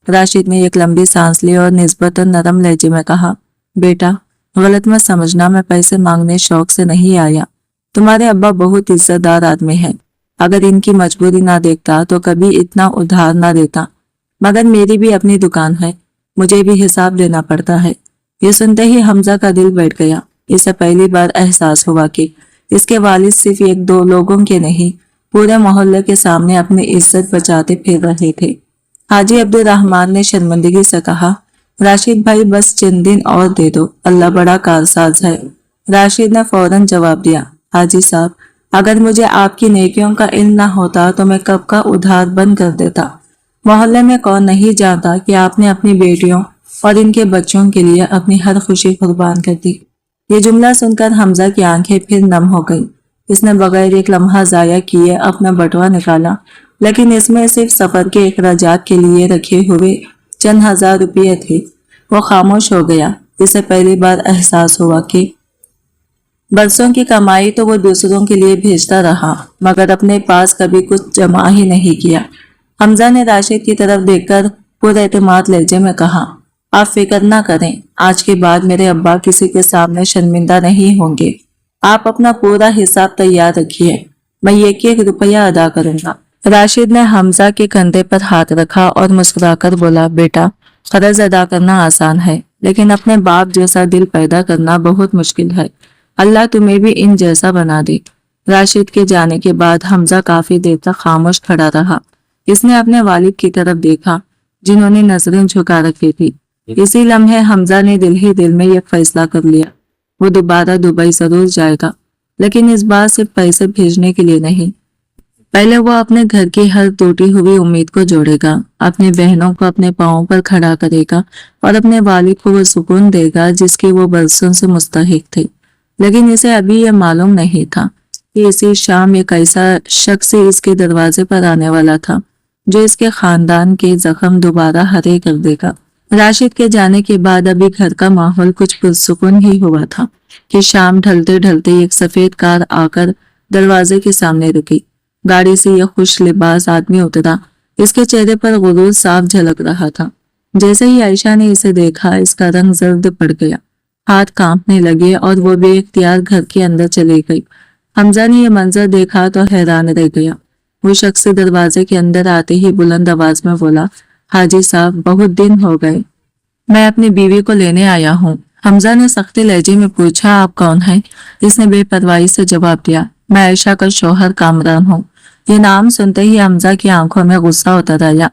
راشد نے ایک لمبی سانس لی اور نسبتاً نرم لہجے میں کہا، بیٹا غلط مت سمجھنا، میں پیسے مانگنے شوق سے نہیں آیا، تمہارے ابا بہت عزت دار آدمی ہیں، اگر ان کی مجبوری نہ دیکھتا تو کبھی اتنا ادھار نہ دیتا، مگر میری بھی اپنی دکان ہے، مجھے بھی حساب دینا پڑتا ہے۔ یہ سنتے ہی حمزہ کا دل بیٹھ گیا۔ اسے پہلی بار احساس ہوا کہ اس کے والد صرف ایک دو لوگوں کے نہیں، پورے محلے کے سامنے اپنی عزت بچاتے پھر رہے تھے۔ حاجی عبد الرحمن نے شرمندگی سے کہا، راشد بھائی بس چند دن اور دے دو، اللہ بڑا کارساز ہے۔ راشد نے فوراً جواب دیا، حاجی صاحب اگر مجھے آپ کی نیکیوں کا علم نہ ہوتا تو میں کب کا ادھار بند کر دیتا۔ محلے میں کون نہیں جانتا کہ آپ نے اپنی بیٹیوں اور ان کے بچوں کے لیے اپنی ہر خوشی قربان کر دی۔ یہ جملہ سن کر حمزہ کی آنکھیں پھر نم ہو گئی۔ اس نے بغیر ایک لمحہ ضائع کیے اپنا بٹوا نکالا، لیکن اس میں صرف سفر کے اخراجات کے لیے رکھے ہوئے چند ہزار روپے تھے۔ وہ خاموش ہو گیا۔ اسے پہلی بار احساس ہوا کہ برسوں کی کمائی تو وہ دوسروں کے لیے بھیجتا رہا، مگر اپنے پاس کبھی کچھ جمع ہی نہیں کیا۔ حمزہ نے راشد کی طرف دیکھ کر پورے اعتماد لہجے میں کہا، آپ فکر نہ کریں، آج کے بعد میرے ابا کسی کے سامنے شرمندہ نہیں ہوں گے۔ آپ اپنا پورا حساب تیار رکھیے، میں ایک ایک روپیہ ادا کروں گا۔ راشد نے حمزہ کے کندھے پر ہاتھ رکھا اور مسکرا کر بولا، بیٹا قرض ادا کرنا آسان ہے، لیکن اپنے باپ جیسا دل پیدا کرنا بہت مشکل ہے۔ اللہ تمہیں بھی ان جیسا بنا دے۔ راشد کے جانے کے بعد حمزہ کافی دیر تک خاموش کھڑا رہا۔ اس نے اپنے والد کی طرف دیکھا جنہوں نے نظریں جھکا رکھی تھی۔ اسی لمحے حمزہ نے دل ہی دل میں ایک فیصلہ کر لیا، وہ دوبارہ دبئی ضرور جائے گا، لیکن اس بار صرف پیسے بھیجنے کے لیے نہیں۔ پہلے وہ اپنے گھر کی ہر ٹوٹی ہوئی امید کو جوڑے گا، اپنی بہنوں کو اپنے پاؤں پر کھڑا کرے گا اور اپنے والد کو وہ سکون دے گا جس کی وہ برسوں سے مستحق تھے۔ لیکن اسے ابھی یہ معلوم نہیں تھا کہ اسی شام ایک ایسا شخص اس کے دروازے پر آنے والا تھا جو اس کے خاندان کے زخم دوبارہ ہرے کر دے گا۔ راشد کے جانے کے بعد ابھی گھر کا ماحول کچھ پرسکون ہی ہوا تھا کہ شام ڈھلتے ڈھلتے ایک سفید کار آ کر دروازے کے سامنے رکی۔ گاڑی سے یہ خوش لباس آدمی اترا، اس کے چہرے پر غرور صاف جھلک رہا تھا۔ جیسے ہی عائشہ نے اسے دیکھا اس کا رنگ زرد پڑ گیا، ہاتھ کانپنے لگے اور وہ بے اختیار گھر کے اندر چلی گئی۔ حمزہ نے یہ منظر دیکھا تو حیران رہ گیا۔ وہ شخص دروازے کے اندر آتے ہی بلند آواز میں بولا، حاجی صاحب بہت دن ہو گئے، میں اپنی بیوی کو لینے آیا ہوں۔ حمزہ نے سختی لہجے میں پوچھا، آپ کون ہیں؟ اس نے بے پرواہی سے جواب دیا، میں عائشہ کا شوہر کامران ہوں۔ یہ نام سنتے ہی حمزہ کی آنکھوں میں غصہ اتر آیا۔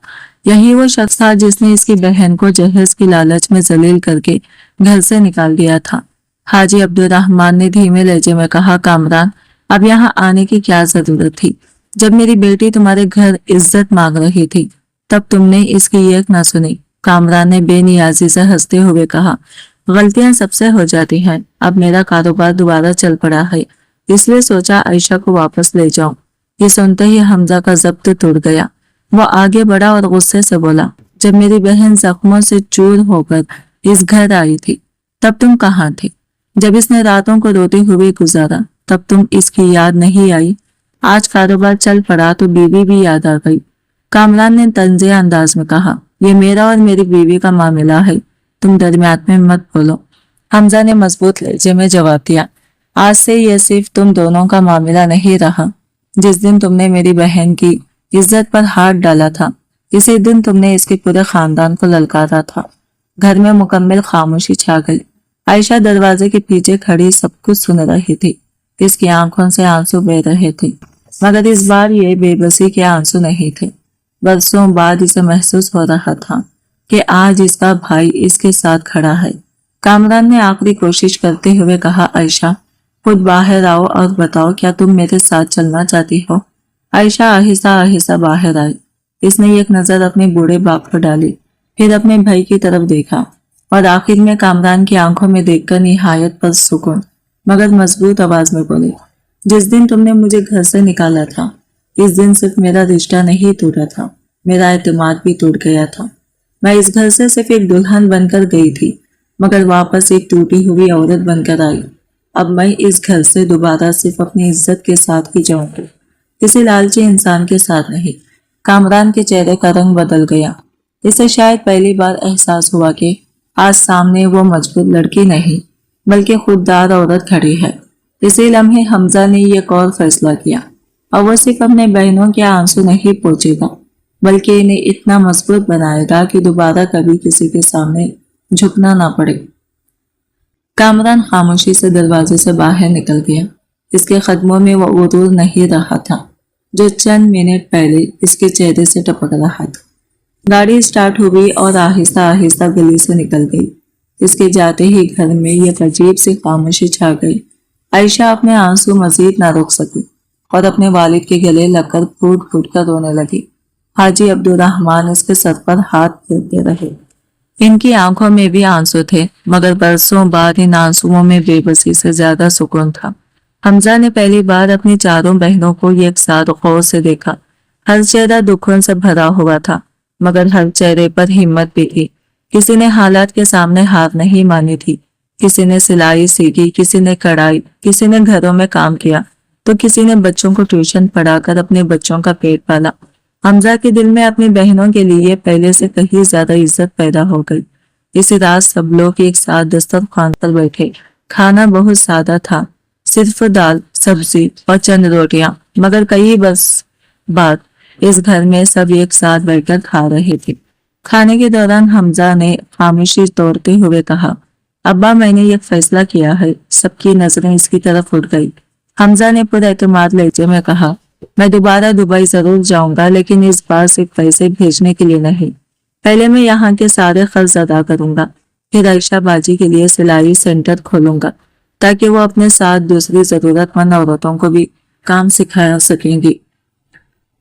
یہی وہ شخص تھا جس نے اس کی بہن کو جہیز کی لالچ میں ذلیل کر کے گھر سے نکال دیا تھا۔ حاجی عبد الرحمن نے دھیمے لہجے میں کہا، کامران اب یہاں آنے کی کیا ضرورت تھی؟ جب میری بیٹی تمہارے گھر عزت مانگ رہی تھی تب تم نے اس کی ایک نہ سنی۔ کامران نے بے نیازی سے ہنستے ہوئے کہا، غلطیاں سب سے ہو جاتی ہیں، اب میرا کاروبار دوبارہ چل پڑا ہے، اس لیے سوچا عائشہ کو واپس لے جاؤں۔ یہ سنتے ہی حمزہ کا ضبط ٹوٹ گیا۔ وہ آگے بڑھا اور غصے سے بولا، جب میری بہن زخموں سے چور ہو کر اس گھر آئی تھی تب تم کہاں تھے؟ جب اس نے راتوں کو روتے ہوئے گزارا تب تم اس کی یاد نہیں آئی؟ آج کاروبار چل پڑا تو بیوی بھی یاد آ گئی۔ کامران نے طنزیہ انداز میں کہا، یہ میرا اور میری بیوی کا معاملہ ہے، تم درمیان میں مت بولو۔ حمزہ نے مضبوط لہجے میں جواب دیا، آج سے یہ صرف تم دونوں کا معاملہ نہیں رہا۔ جس دن تم نے میری بہن کی عزت پر ہاتھ ڈالا تھا اسی دن تم نے اس کے پورے خاندان کو للکارا تھا۔ گھر میں مکمل خاموشی چھا گئی۔ عائشہ دروازے کے پیچھے کھڑی سب کچھ سن رہی تھی۔ اس کی آنکھوں سے آنسو بہہ رہے تھے، مگر اس بار یہ بے بسی کے آنسو نہیں تھے۔ برسوں بعد اسے محسوس ہو رہا تھا کہ آج اس کا بھائی اس کے ساتھ کھڑا ہے۔ کامران نے آخری کوشش کرتے ہوئے کہا، عائشہ خود باہر آؤ اور بتاؤ کیا تم میرے ساتھ چلنا چاہتی ہو؟ عائشہ آہستہ آہستہ باہر آئی۔ اس نے ایک نظر اپنے بوڑھے باپ پر ڈالی، پھر اپنے بھائی کی طرف دیکھا اور آخر میں کامران کی آنکھوں میں دیکھ کر نہایت پرسکون مگر مضبوط آواز میں بولی، جس دن تم نے مجھے گھر سے نکالا تھا اس دن صرف میرا رشتہ نہیں ٹوٹا تھا، میرا اعتماد بھی ٹوٹ گیا تھا۔ میں اس گھر سے صرف ایک دلہن بن کر گئی تھی مگر واپس ایک ٹوٹی ہوئی عورت بن کر آئی۔ اب میں اس گھر سے دوبارہ صرف اپنی عزت کے ساتھ ہی جاؤں گی، کسی لالچی انسان کے ساتھ نہیں۔ کامران کے چہرے کا رنگ بدل گیا۔ اسے شاید پہلی بار احساس ہوا کہ آج سامنے وہ مجبور لڑکی نہیں بلکہ خوددار عورت کھڑی ہے۔ اسی لمحے حمزہ نے ایک اور فیصلہ کیا، اور وہ صرف اپنے بہنوں کے آنسو نہیں پوچھے گا بلکہ انہیں اتنا مضبوط بنائے گا کہ دوبارہ کبھی کسی کے سامنے جھکنا نہ پڑے۔ کامران خاموشی سے دروازے سے باہر نکل گیا۔ اس کے قدموں میں وہ غرور نہیں رہا تھا جو چند منٹ پہلے اس کے چہرے سے ٹپک رہا تھا۔ گاڑی سٹارٹ ہوئی اور آہستہ آہستہ گلی سے نکل گئی۔ اس کے جاتے ہی گھر میں ایک عجیب سی خاموشی چھا گئی۔ عائشہ اپنے آنسو مزید نہ روک سکی اور اپنے والد کے گلے لگ کر پھوٹ پھوٹ کر رونے لگی۔ حاجی عبدالرحمن اس کے سر پر ہاتھ پھیرتے رہے۔ ان کی آنکھوں میں بھی آنسو تھے، مگر برسوں بعد ان آنسوؤں میں بے بسی سے زیادہ سکون تھا۔ حمزہ نے پہلی بار اپنی چاروں بہنوں کو ایک ساتھ غور سے دیکھا۔ ہر چہرہ دکھوں سے بھرا ہوا تھا، مگر ہر چہرے پر ہمت بھی تھی۔ کسی نے حالات کے سامنے ہار نہیں مانی تھی۔ کسی نے سلائی سیکھی، کسی نے کڑھائی، کسی نے گھروں میں کام کیا، تو کسی نے بچوں کو ٹیوشن پڑھا کر اپنے بچوں کا پیٹ پالا۔ حمزہ کے دل میں اپنی بہنوں کے لیے پہلے سے کہیں زیادہ عزت پیدا ہو گئی۔ اسی رات سب لوگ ایک ساتھ دسترخوان پر بیٹھے۔ کھانا بہت سادہ تھا، صرف دال، سبزی اور چند روٹیاں، مگر کئی برس بعد اس گھر میں سب ایک ساتھ بیٹھ کر کھا رہے تھے۔ کھانے کے دوران حمزہ نے خاموشی توڑتے ہوئے کہا، ابا میں نے ایک فیصلہ کیا ہے۔ سب کی نظریں اس کی طرف اٹھ گئی۔ حمزہ نے پر اعتماد لہجے میں کہا، میں دوبارہ دبئی ضرور جاؤں گا، لیکن اس بار صرف پیسے بھیجنے کے لیے نہیں۔ پہلے میں یہاں کے سارے قرض ادا کروں گا، پھر عائشہ باجی کے لیے سلائی سینٹر کھولوں گا تاکہ وہ اپنے ساتھ دوسری ضرورت مند عورتوں کو بھی کام سکھا سکیں گی۔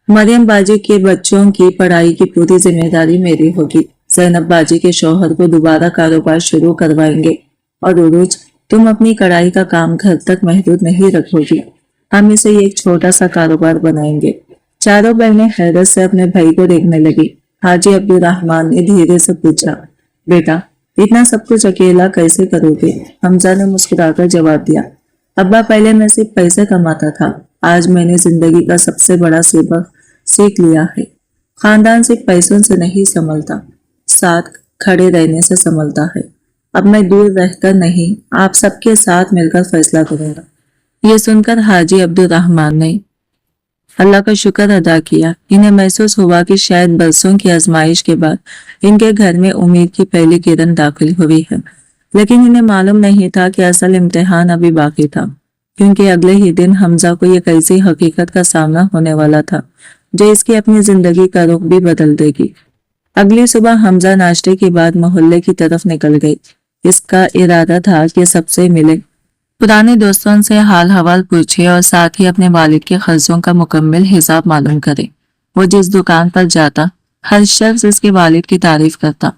مریم باجی کے بچوں کی پڑھائی کی پوری ذمہ داری میری ہوگی۔ زینب باجی کے شوہر کو دوبارہ کاروبار شروع کروائیں گے، اور عروج تم اپنی کڑھائی کا کام گھر تک محدود نہیں رکھو گی۔ ہم اسے ایک چھوٹا سا کاروبار بنائیں گے۔ چاروں بہنیں حیرت سے اپنے بھائی کو دیکھنے لگی۔ حاجی عبدالرحمن نے دھیرے سے پوچھا، بیٹا اتنا سب کچھ اکیلا کیسے کرو گے؟ حمزہ نے مسکرا کر جواب دیا، ابا پہلے میں صرف پیسے کماتا تھا، آج میں نے زندگی کا سب سے بڑا سبق سیکھ لیا ہے۔ خاندان صرف پیسوں سے نہیں سنبھلتا، ساتھ کھڑے رہنے سے سنبھلتا ہے۔ اب میں دور رہ کر نہیں، آپ سب کے ساتھ مل کر فیصلہ کروں گا۔ یہ سن کر حاجی عبدالرحمن نے اللہ کا شکر ادا کیا۔ انہیں محسوس ہوا کہ شاید برسوں کی آزمائش کے بعد ان کے گھر میں امید کی پہلی کرن داخل ہوئی ہے، لیکن انہیں معلوم نہیں تھا کہ اصل امتحان ابھی باقی تھا، کیونکہ اگلے ہی دن حمزہ کو ایک ایسی حقیقت کا سامنا ہونے والا تھا جو اس کی اپنی زندگی کا رخ بھی بدل دے گی۔ اگلی صبح حمزہ ناشتے کے بعد محلے کی طرف نکل گئی۔ اس کا ارادہ تھا کہ سب سے ملے، پرانے دوستوں سے حال حوال پوچھے اور ساتھ ہی اپنے والد کے قرضوں کا مکمل حساب معلوم کرے۔ وہ جس دکان پر جاتا، ہر شخص اس کے والد کی تعریف کرتا۔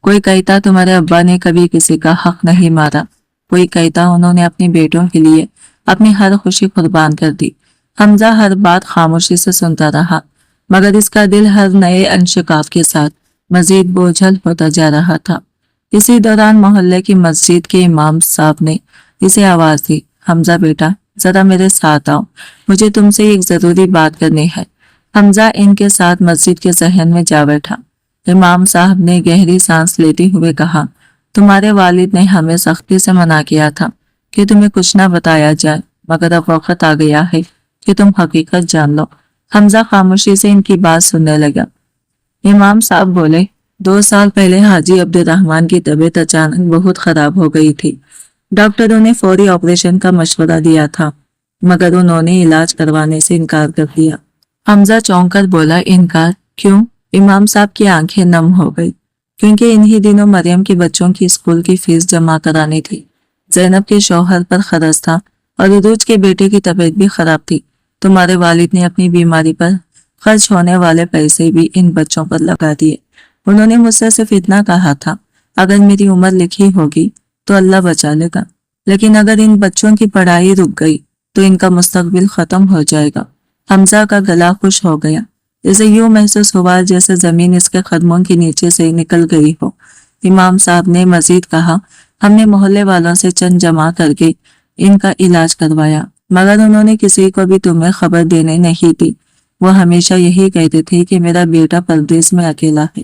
کوئی کہتا تمہارے ابا نے کبھی کسی کا حق نہیں مارا، کوئی کہتا انہوں نے اپنی بیٹوں کے لیے اپنی ہر خوشی قربان کر دی۔ حمزہ ہر بات خاموشی سے سنتا رہا، مگر اس کا دل ہر نئے انشکاف کے ساتھ مزید بوجھل ہوتا جا رہا تھا۔ اسی دوران محلے کی مسجد کے امام صاحب نے اسے آواز دی، حمزہ بیٹا ذرا میرے ساتھ آؤ، مجھے تم سے ایک ضروری بات کرنی ہے۔ حمزہ ان کے ساتھ مسجد کے صحن میں جا بیٹھا۔ امام صاحب نے گہری سانس لیتے ہوئے کہا، تمہارے والد نے ہمیں سختی سے منع کیا تھا کہ تمہیں کچھ نہ بتایا جائے، مگر اب وقت آ گیا ہے کہ تم حقیقت جان لو۔ حمزہ خاموشی سے ان کی بات سننے لگا۔ امام صاحب بولے، 2 سال پہلے حاجی عبدالرحمن کی طبیعت اچانک بہت خراب ہو گئی تھی۔ ڈاکٹروں نے فوری آپریشن کا مشورہ دیا تھا، مگر انہوں نے علاج کروانے سے انکار کر دیا۔ حمزہ چونک کر بولا، انکار کیوں؟ امام صاحب کی آنکھیں نم ہو گئی، کیونکہ انہی دنوں مریم کے بچوں کی اسکول کی فیس جمع کرانی تھی۔ زینب کے شوہر پر قرض تھا اور عروج کے بیٹے کی طبیعت بھی خراب تھی۔ تمہارے والد نے اپنی بیماری پر خرچ ہونے والے پیسے بھی ان بچوں پر لگا دیے۔ انہوں نے مجھ سے صرف اتنا کہا تھا، اگر میری عمر لکھی ہوگی تو اللہ بچا لے گا، لیکن اگر ان بچوں کی پڑھائی رک گئی تو ان کا مستقبل ختم ہو جائے گا۔ حمزہ کا گلا خشک ہو گیا، اسے یوں محسوس ہوا جیسے زمین اس کے قدموں کے نیچے سے نکل گئی ہو۔ امام صاحب نے مزید کہا، ہم نے محلے والوں سے چند جمع کر کے ان کا علاج کروایا، مگر انہوں نے کسی کو بھی تمہیں خبر دینے نہیں دی۔ وہ ہمیشہ یہی کہتے تھے کہ میرا بیٹا پردیس میں اکیلا ہے،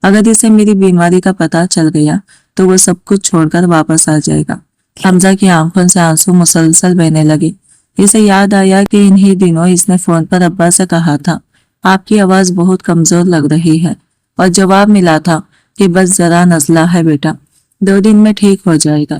اگر اسے میری بیماری کا پتہ چل گیا تو وہ سب کچھ چھوڑ کر واپس آ جائے گا۔ حمزہ کی آنکھوں سے آنسو مسلسل بہنے لگے۔ اسے یاد آیا کہ انہی دنوں اس نے فون پر ابا سے کہا تھا، آپ کی آواز بہت کمزور لگ رہی ہے، اور جواب ملا تھا کہ بس ذرا نزلہ ہے بیٹا، 2 دن میں ٹھیک ہو جائے گا۔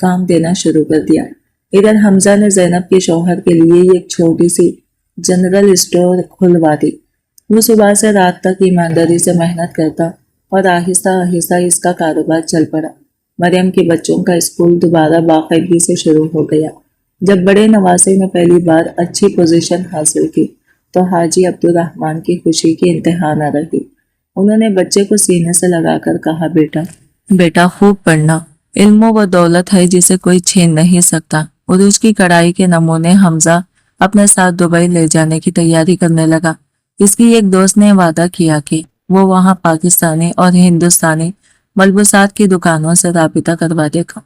کام دینا شروع کر دیا۔ ادھر حمزہ نے زینب کے شوہر کے لیے ایک چھوٹی سی جنرل اسٹور کھلوا دی۔ وہ صبح سے رات تک ایمانداری سے محنت کرتا اور آہستہ آہستہ اس کا کاروبار چل پڑا۔ مریم کے بچوں کا اسکول دوبارہ باقاعدگی سے شروع ہو گیا۔ جب بڑے نواسے نے پہلی بار اچھی پوزیشن حاصل کی تو حاجی عبدالرحمن کی خوشی کی انتہا نہ رہی۔ انہوں نے بچے کو سینے سے لگا کر کہا، بیٹا خوب پڑھنا، علم وہ دولت ہے جسے کوئی چھین نہیں سکتا۔ عروج کی کڑھائی کے نمونے حمزہ اپنے ساتھ دبئی لے جانے کی تیاری کرنے لگا۔ اس کی ایک دوست نے وعدہ کیا کہ وہ وہاں پاکستانی اور ہندوستانی ملبوسات کی دکانوں سے رابطہ کروا دے گا۔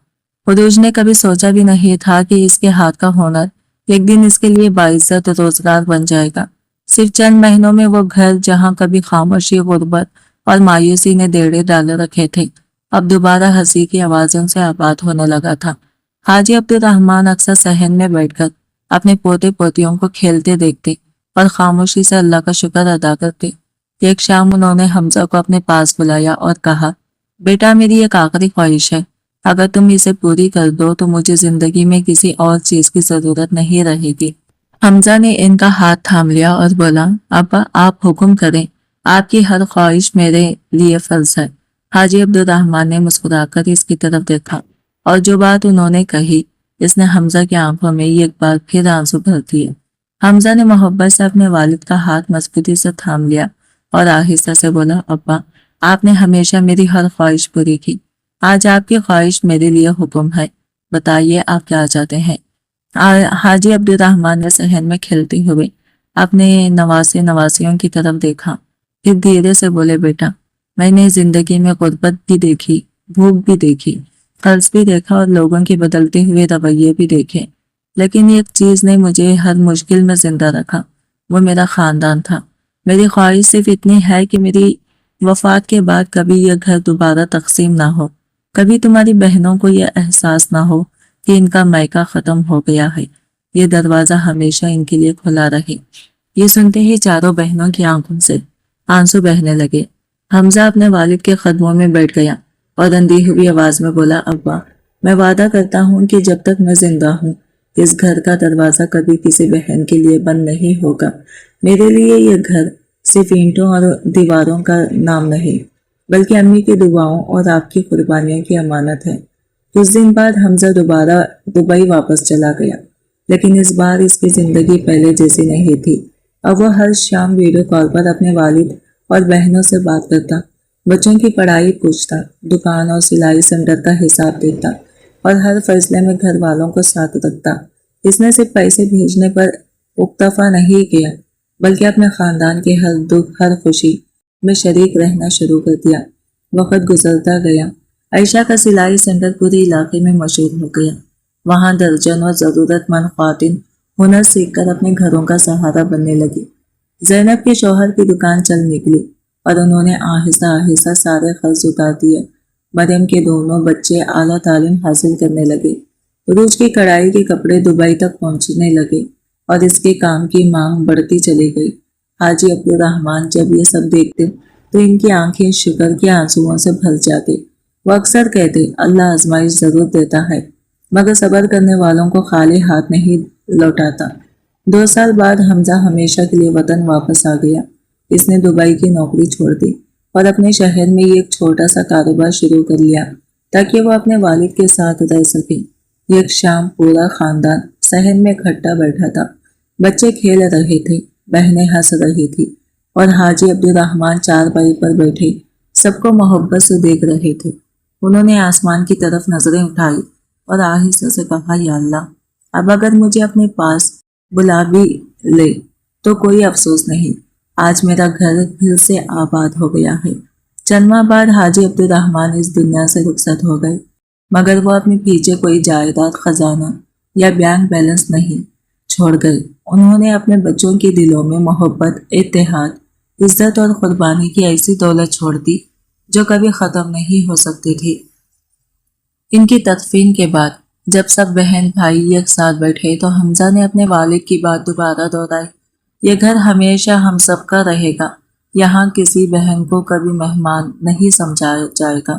عروج نے کبھی سوچا بھی نہیں تھا کہ اس کے ہاتھ کا ہنر ایک دن اس کے لیے باعزت روزگار بن جائے گا۔ صرف چند مہینوں میں وہ گھر جہاں کبھی خاموشی، غربت اور مایوسی نے ڈیرے ڈالے رکھے تھے، اب دوبارہ ہنسی کی آوازوں سے آباد ہونے لگا تھا۔ حاجی عبدالرحمن اکثر صحن میں بیٹھ کر اپنے پوتے پوتیوں کو کھیلتے دیکھتے اور خاموشی سے اللہ کا شکر ادا کرتے۔ ایک شام انہوں نے حمزہ کو اپنے پاس بلایا اور کہا، بیٹا میری ایک آخری خواہش ہے، اگر تم اسے پوری کر دو تو مجھے زندگی میں کسی اور چیز کی ضرورت نہیں رہے گی۔ حمزہ نے ان کا ہاتھ تھام لیا اور بولا، ابا آپ حکم کریں، آپ کی ہر خواہش میرے لیے فرض ہے۔ حاجی عبدالرحمن نے مسکرا کر اس کی طرف دیکھا اور جو بات انہوں نے کہی اس نے حمزہ کی آنکھوں میں ایک بار پھر آنسو بھر دیے۔ حمزہ نے محبت سے اپنے والد کا ہاتھ مضبوطی سے تھام لیا اور آہستہ سے بولا، ابا آپ نے ہمیشہ میری ہر خواہش پوری کی، آج آپ کی خواہش میرے لیے حکم ہے، بتائیے آپ کیا چاہتے ہیں۔ حاجی عبدالرحمن نے صحن میں کھیلتے ہوئے اپنے نواسیوں کی طرف دیکھا، پھر دھیرے سے بولے، بیٹا میں نے زندگی میں غربت بھی دیکھی، بھوک بھی دیکھی، قرض بھی دیکھا اور لوگوں کے بدلتے ہوئے رویے بھی دیکھے، لیکن ایک چیز نے مجھے ہر مشکل میں زندہ رکھا، وہ میرا خاندان تھا۔ میری خواہش صرف اتنی ہے کہ میری وفات کے بعد کبھی یہ گھر دوبارہ تقسیم نہ ہو، کبھی تمہاری بہنوں کو یہ احساس نہ ہو کہ ان کا مائکہ ختم ہو گیا ہے، یہ دروازہ ہمیشہ ان کے لیے کھلا رہے۔ یہ سنتے ہی چاروں بہنوں کی آنکھوں سے آنسو بہنے لگے۔ حمزہ اپنے والد کے قدموں میں بیٹھ گیا اور اندھی ہوئی آواز میں بولا، ابا میں وعدہ کرتا ہوں کہ جب تک میں زندہ ہوں اس گھر کا دروازہ کبھی کسی بہن کے لیے بند نہیں ہوگا۔ میرے لیے یہ گھر صرف اینٹوں اور دیواروں کا نام نہیں بلکہ امی کی دعاؤں اور آپ کی قربانیوں کی امانت ہے۔ کچھ دن بعد حمزہ دوبارہ دبئی واپس چلا گیا، لیکن اس بار اس کی زندگی پہلے جیسی نہیں تھی۔ اب وہ ہر شام ویڈیو کال پر اپنے والد اور بہنوں سے بات کرتا، بچوں کی پڑھائی پوچھتا، دکان اور سلائی سینٹر کا حساب دیتا اور ہر فیصلے میں گھر والوں کو ساتھ رکھتا۔ اس نے صرف پیسے بھیجنے پر اکتفا نہیں کیا بلکہ اپنے خاندان کے ہر دکھ، ہر خوشی میں شریک رہنا شروع کر دیا۔ وقت گزرتا گیا، عائشہ کا سلائی سینٹر پورے علاقے میں مشہور ہو گیا۔ وہاں درجنوں ضرورت مند خواتین ہنر سیکھ کر اپنے گھروں کا سہارا بننے لگی۔ زینب کے شوہر کی دکان چل نکلی اور انہوں نے آہستہ آہستہ سارے قرض اتار دیے۔ مریم کے دونوں بچے اعلیٰ تعلیم حاصل کرنے لگے۔ عروج کی کڑھائی کے کپڑے دبئی تک پہنچنے لگے اور اس کے کام کی مانگ بڑھتی چلی گئی۔ حاجی عبدالرحمن جب یہ سب دیکھتے تو ان کی آنکھیں شکر کے آنسوؤں سے بھر جاتی۔ وہ اکثر کہتے، اللہ آزمائش ضرور دیتا ہے مگر صبر کرنے والوں کو خالی ہاتھ نہیں لوٹاتا۔ 2 سال بعد حمزہ ہمیشہ کے لیے وطن واپس آ گیا۔ اس نے دبئی کی نوکری چھوڑ دی اور اپنے شہر میں ایک چھوٹا سا کاروبار شروع کر لیا تاکہ وہ اپنے والد کے ساتھ رہ سکے۔ ایک شام پورا خاندان صحن میں اکٹھا بیٹھا تھا، بچے کھیل رہے تھے، بہنیں ہنس رہی تھی اور حاجی عبدالرحمن چارپائی پر بیٹھے سب کو محبت سے دیکھ رہے تھے۔ انہوں نے آسمان کی طرف نظریں اٹھائی اور آہستہ سے کہا، یا اللہ اب اگر مجھے اپنے پاس بلا بھی لے تو کوئی افسوس نہیں، آج میرا گھر پھر سے آباد ہو گیا ہے۔ چند ماہ بعد حاجی عبدالرحمن اس دنیا سے رخصت ہو گئے مگر وہ اپنے پیچھے کوئی جائیداد، خزانہ یا بینک بیلنس نہیں چھوڑ گئے۔ انہوں نے اپنے بچوں کے دلوں میں محبت، اتحاد، عزت اور قربانی کی ایسی دولت چھوڑ دی جو کبھی ختم نہیں ہو سکتی تھی۔ ان کی تدفین کے بعد جب سب بہن بھائی ایک ساتھ بیٹھے تو حمزہ نے اپنے والد کی بات دوبارہ دہرائی، یہ گھر ہمیشہ ہم سب کا رہے گا، یہاں کسی بہن کو کبھی مہمان نہیں سمجھا جائے گا۔